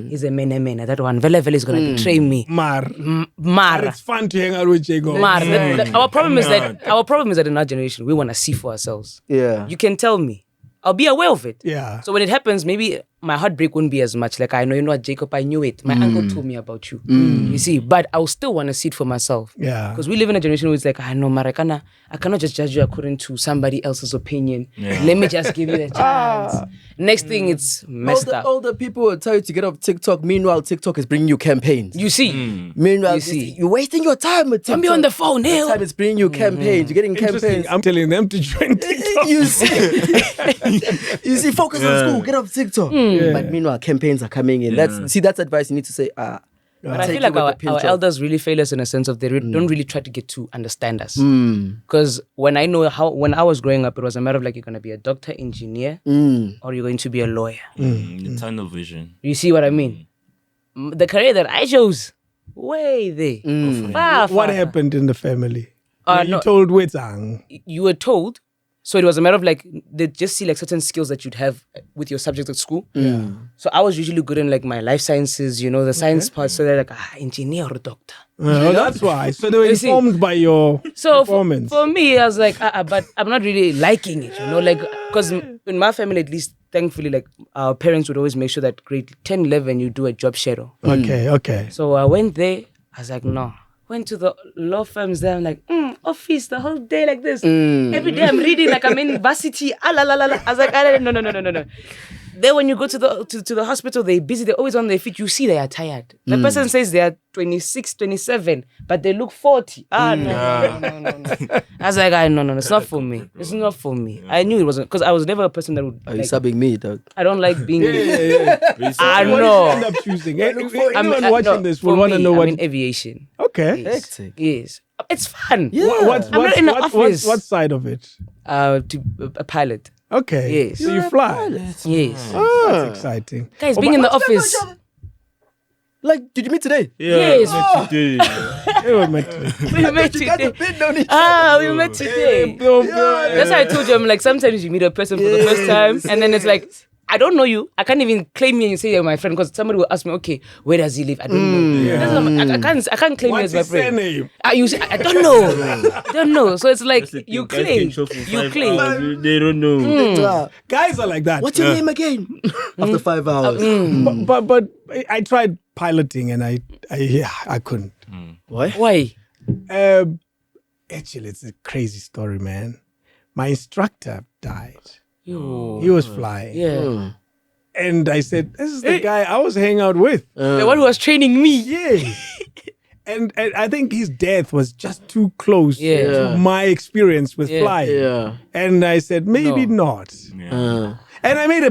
He's a man. That one Vele is gonna betray me. Mar. It's fun to hang out with Jacob. Our problem is that in our generation we wanna see for ourselves. You can tell me. I'll be aware of it. So when it happens, maybe my heartbreak won't be as much. Like, I know, what, Jacob, I knew it. My uncle told me about you. You see, but I'll still want to see it for myself. Because we live in a generation where it's like, I know, Marakana, I cannot just judge you according to somebody else's opinion. Let me just give you a chance. Next thing, it's messed up. Older people will tell you to get off TikTok. Meanwhile, TikTok is bringing you campaigns. You see? Meanwhile, you're wasting your time with TikTok. Don't be on the phone. This time it's bringing you campaigns. You're getting campaigns. I'm telling them to join TikTok. You see, focus on school. Get off TikTok. But meanwhile, campaigns are coming in. That's advice you need to say. But I feel like our elders really fail us in a sense of they don't really try to get to understand us. Because when I was growing up, it was a matter of like, you're going to be a doctor, engineer, or you're going to be a lawyer. The tunnel vision. You see what I mean? The career that I chose, way there. Far. What happened in the family? You told Wetang. You were told. So it was a matter of like, they just see like certain skills that you'd have with your subject at school. So I was usually good in like my life sciences, the science part. So they're like, engineer or doctor. That's why. So they were informed by your performance. For me, I was like, but I'm not really liking it, like, because in my family at least, thankfully, like our parents would always make sure that grade 10, 11, you do a job shadow. Okay. So I went there. I was like, no. Went to the law firms there. I'm like, office the whole day like this. Every day I'm reading like I'm in varsity. I was like, no. Then when you go to the hospital, they're busy. They're always on their feet. You see they are tired. The person says they are 26, 27, but they look 40. No. I was like, no, it's not for me. It's not for me. I knew it wasn't, because I was never a person that would. Are you subbing me, dog? I don't like being. I know. What did you end up choosing? Anyone watching this will want to know what. I'm in aviation. Okay. Hectic. Yes. It's fun. Yeah. I'm not in the office. What side of it? To a pilot. Okay. Yes. So you fly? Yes. That's exciting. Guys, being in the office. Like, did you meet today? Yes. We met today. We met today. We met today. Yeah. That's why I told you, I'm like, sometimes you meet a person for the first time, and then it's like, I don't know you. I can't even claim you and say you're my friend, because somebody will ask me, okay, where does he live? I don't know. I can't claim you as my friend. What's his name? I don't know. I don't know. So it's like you claim. They don't know. Guys are like that. What's your name again? After 5 hours. But I tried piloting and I couldn't. Why? Actually, it's a crazy story, man. My instructor died. He Yo. was flying. Yeah. And I said, this is the guy I was hanging out with. The one who was training me. Yeah. And I think his death was just too close Yeah. to my experience with flying. Yeah. And I said, maybe not. Yeah. And I made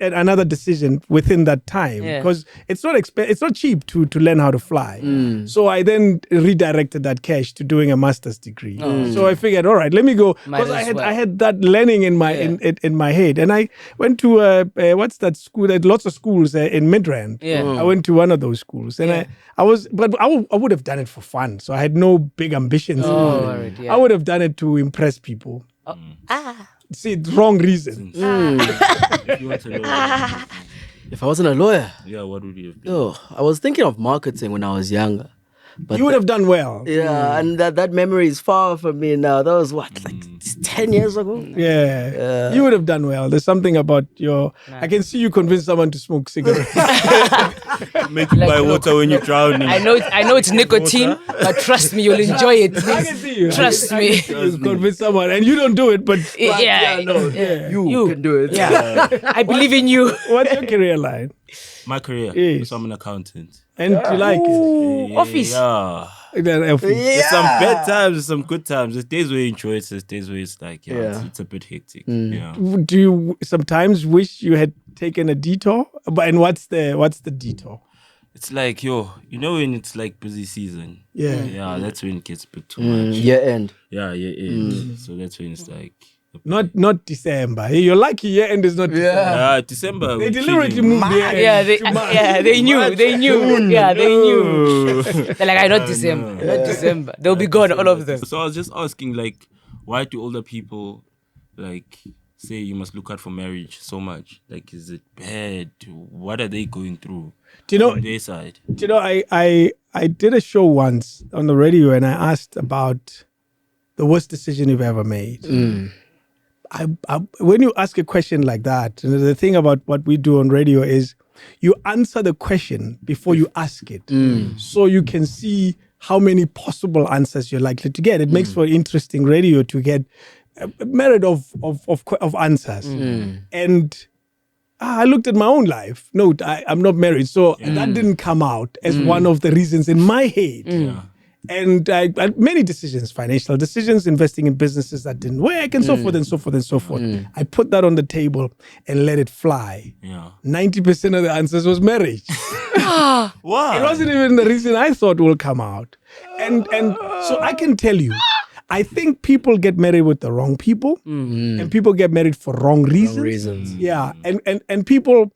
another decision within that time Yeah. because it's not cheap to learn how to fly. So I then redirected that cash to doing a master's degree. So I figured, all right, let me go Might because as well. I had that learning in my in my head, and I went to what's that school? There are lots of schools in Midrand. Yeah. I went to one of those schools, and Yeah. I would have done it for fun. So I had no big ambitions. Oh, all right, yeah. I would have done it to impress people. See, wrong reason. If you want to know, If I wasn't a lawyer, yeah, what would you have done? yo, I was thinking of marketing when I was younger. But You would have done well. yeah, and that memory is far from me now. That was what, like 10 years ago? Yeah. You would have done well. There's something about your. I can see you convince someone to smoke cigarettes. Make you buy water when you're drowning. I know it's nicotine, but trust me, you'll enjoy it. I can see you. Trust I me. can see you convince someone, and you don't do it, but Yeah, You can do it. Yeah. I believe in you. what's your career line? My career, Yes. so I'm an accountant. And you like it? Office. Yeah. Then, There's some bad times, there's some good times. There's days where you enjoy it, there's days where it's like, it's a bit hectic. Yeah. Do you sometimes wish you had taken a detour? And what's the detour? It's like, when it's like busy season. Yeah. Yeah, that's when it gets a bit too much. Year end. Yeah. So that's when it's like. Not December. You're lucky year end is not December. December. They we're deliberately chilling. moved the year Yeah, end to March. they knew. Yeah, they knew. They're like, not December. No. Not December. They'll be gone, all of them. So I was just asking, like, why do older people, like, say you must look out for marriage so much? Like, is it bad? What are they going through Do you know? on their side? Do you know? I did a show once on the radio, and I asked about the worst decision you've ever made. When you ask a question like that, the thing about what we do on radio is you answer the question before you ask it, so you can see how many possible answers you're likely to get. It makes for interesting radio to get a merit of answers. And I looked at my own life. No, I'm not married, so that didn't come out as one of the reasons in my head. And I had many decisions, financial decisions, investing in businesses that didn't work, and so forth and so forth and so forth. I put that on the table and let it fly. Yeah. 90% of the answers was marriage. Wow. It wasn't even the reason I thought will come out. And so I can tell you, I think people get married with the wrong people, and people get married for wrong reasons. Yeah, and people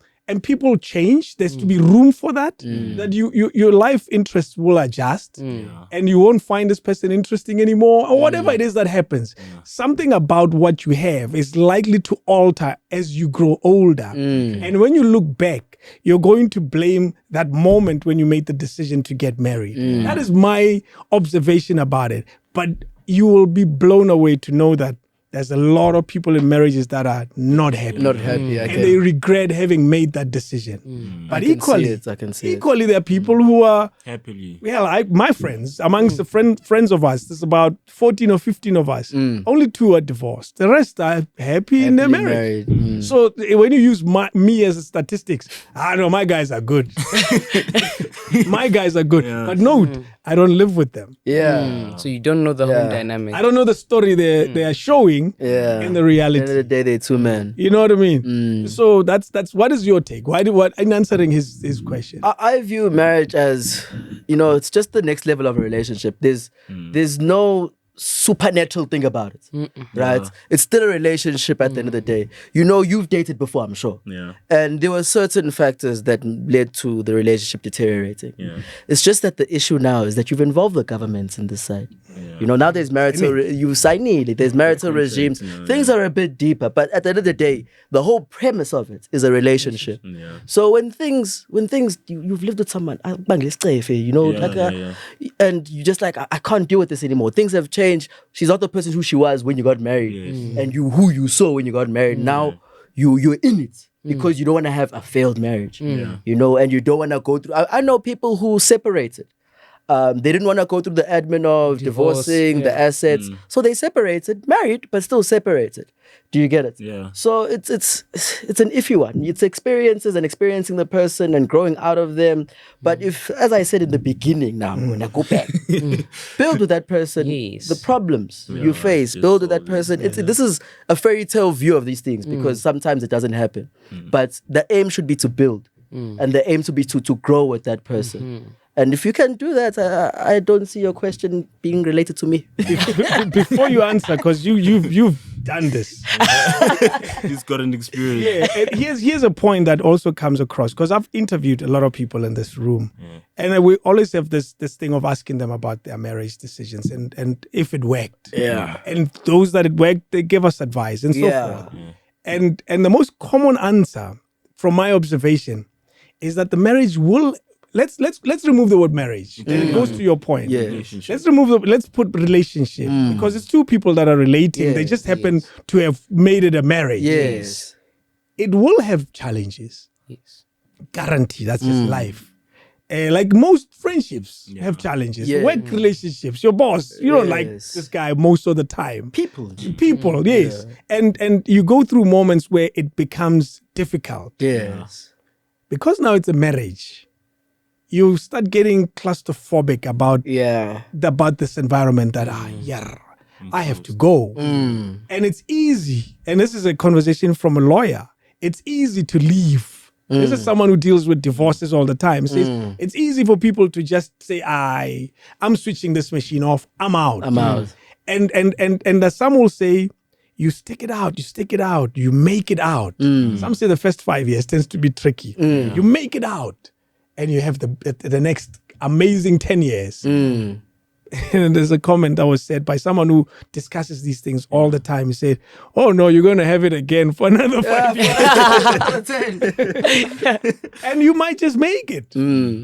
change. There's to be room for that. That your life interests will adjust, and you won't find this person interesting anymore, or whatever it is that happens. Something about what you have is likely to alter as you grow older. And when you look back, you're going to blame that moment when you made the decision to get married. That is my observation about it. But you will be blown away to know that there's a lot of people in marriages that are not happy. Not happy. And they regret having made that decision. But equally, I can see it. equally, there are people who are Happily. well, my friends, amongst the friends of us, there's about 14 or 15 of us. Only 2 are divorced. The rest are happy in their marriage. So when you use me as a statistics, I know my guys are good. My guys are good. But note, I don't live with them. So you don't know the home dynamic. I don't know the story they are showing in the reality. At the end of the day, they're 2 men. You know what I mean? So that's what is your take? In answering his question? I view marriage as, it's just the next level of a relationship. There's no supernatural thing about it, right? It's still a relationship at the end of the day. You've dated before, I'm sure. Yeah. And there were certain factors that led to the relationship deteriorating. Yeah. It's just that the issue now is that you've involved the governments in this side. Now there's marital, you sign it, there's marital regimes. Things are a bit deeper, but at the end of the day, the whole premise of it is a relationship. So when things you've lived with someone, and you just like, I can't deal with this anymore. Things have changed. She's not the person who she was when you got married, and who you saw when you got married. Now you're in it because you don't want to have a failed marriage, and you don't want to go through. I know people who separated They didn't want to go through the admin of divorcing the assets, so they separated, married but still separated. Do you get it? Yeah. So it's an iffy one. It's experiences and experiencing the person and growing out of them. But if, as I said in the beginning, now when I go back, build with that person. The problems you face, build with that person. This is a fairy tale view of these things because sometimes it doesn't happen. But the aim should be to build, and the aim to be to grow with that person. And if you can do that, I don't see your question being related to me. Before you answer, because you've done this. He's got an experience. Yeah, and here's a point that also comes across, because I've interviewed a lot of people in this room, and we always have this thing of asking them about their marriage decisions and if it worked. Yeah. And those that it worked, they give us advice and so forth. And the most common answer, from my observation, is that the marriage will. Let's remove the word marriage. And it goes to your point. Let's put relationship, because it's two people that are relating. They just happen to have made it a marriage. Yes. It will have challenges. Yes. Guarantee. That's just life. Like most friendships have challenges. Work relationships. Your boss, you don't like this guy most of the time. People, yes. And you go through moments where it becomes difficult. Yes. Because now it's a marriage. You start getting claustrophobic about this environment that I have to go. And it's easy. And this is a conversation from a lawyer. It's easy to leave. This is someone who deals with divorces all the time. Says it's easy for people to just say, I'm switching this machine off. I'm out. And some will say, you stick it out, you make it out. Some say the first 5 years tends to be tricky. You make it out. And you have the next amazing 10 years. And there's a comment that was said by someone who discusses these things all the time. He said, oh no, you're going to have it again for another 5 years. And you might just make it.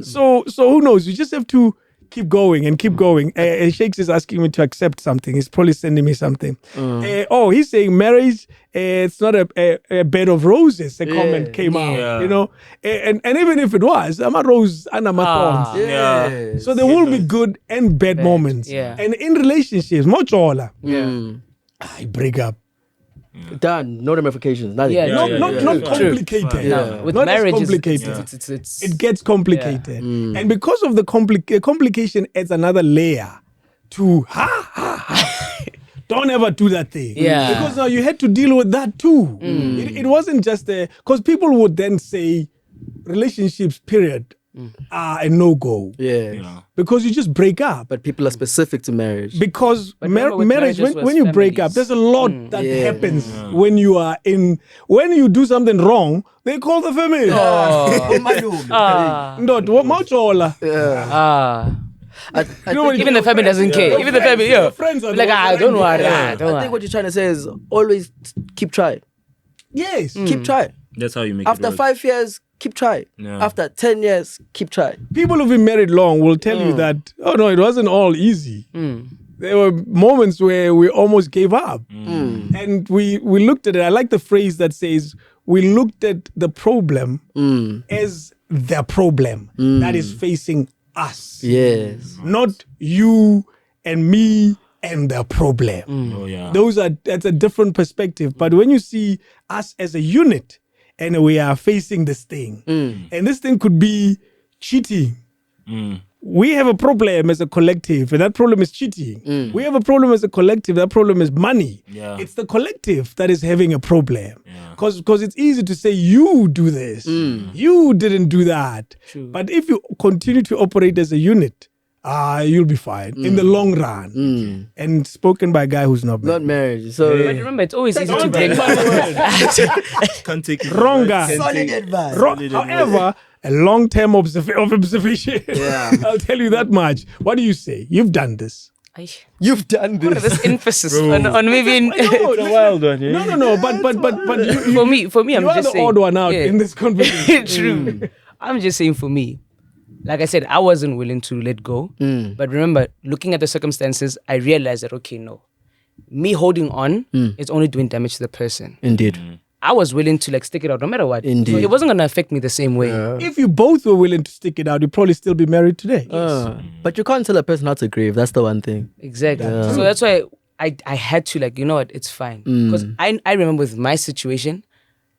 So who knows? You just have to keep going and keep going. Shakes is asking me to accept something. He's probably sending me something. He's saying marriage, it's not a bed of roses. A comment came out, you know. And even if it was, I'm a rose and I'm a thorns. So there will be good and bad moments. And in relationships, much all. I break up. Done. No ramifications. Nothing. Not complicated. With not marriage, complicated. it's It gets complicated. And because of the complication adds another layer to don't ever do that thing. Because now you had to deal with that too. It wasn't just because people would then say relationships, period, are a no-go. Because you just break up. But people are specific to marriage. Because marriage, when you break up, there's a lot that happens when you are when you do something wrong, they call the family. Even the family doesn't care. Even the family, friends are like, don't worry. I think what you're trying to say is always keep trying. Yes. Keep trying. That's how you make After it work. 5 years, keep trying. After 10 years, keep trying. People who've been married long will tell you that, it wasn't all easy. There were moments where we almost gave up. And we looked at it. I like the phrase that says, we looked at the problem as the problem that is facing us. Yes. Not you and me and the problem. That's a different perspective. But when you see us as a unit and we are facing this thing, and this thing could be cheating. We have a problem as a collective, and that problem is cheating. We have a problem as a collective, that problem is money. It's the collective that is having a problem. Because it's easy to say, you do this, you didn't do that. But if you continue to operate as a unit, you'll be fine in the long run. And spoken by a guy who's not married. Not married. So But remember, it's always easy to blame. Can't take it. Wrong guy. solid advice. However, a long-term observation. I'll tell you that much. What do you say? You've done this. You've done What this. this emphasis on maybe in, It's a wild one, No. But you, for me, I'm you are just the saying, odd one out in this conversation. True. I'm just saying, for me, like I said, I wasn't willing to let go. But remember, looking at the circumstances, I realized that, okay, no. Me holding on is only doing damage to the person. Indeed. I was willing to like stick it out no matter what. Indeed. So it wasn't gonna affect me the same way. If you both were willing to stick it out, you'd probably still be married today. But you can't tell a person how to grieve. That's the one thing. Exactly. So that's why I had to like, you know what, it's fine. Because I remember with my situation,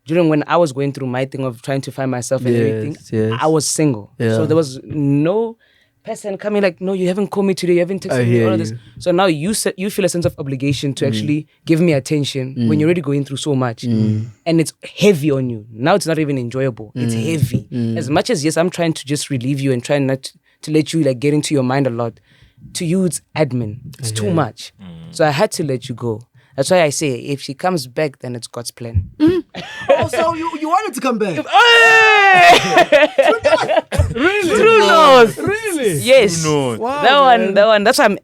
during when I was going through my thing of trying to find myself and everything, yes. I was single. Yeah. So there was no person coming like, no, you haven't called me today, you haven't texted me, hear all of this. you. So now you feel a sense of obligation to actually give me attention when you're already going through so much. And it's heavy on you. Now it's not even enjoyable. It's heavy. As much as, yes, I'm trying to just relieve you and try not to let you like get into your mind a lot. To you, it's admin. It's too much. So I had to let you go. That's why I say, if she comes back, then it's God's plan. Oh, so you wanted to come back? Really? True north. Really? Yes. True north. Wow, That one. That's why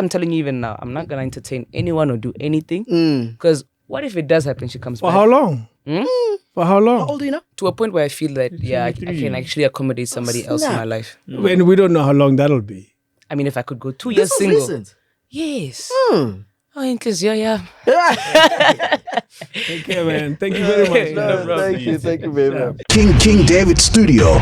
I'm telling you even now. I'm not gonna entertain anyone or do anything. Because what if it does happen? She comes For back. how long? For how long? How old are you now? To a point where I feel that I can actually accommodate somebody else in my life. When we don't know how long that'll be. I mean, if I could go 2 years This was single. recent. Yes. Oh, Incas, yeah. Okay, man. Thank you very much. No problem. Thank you very much. King David Studio.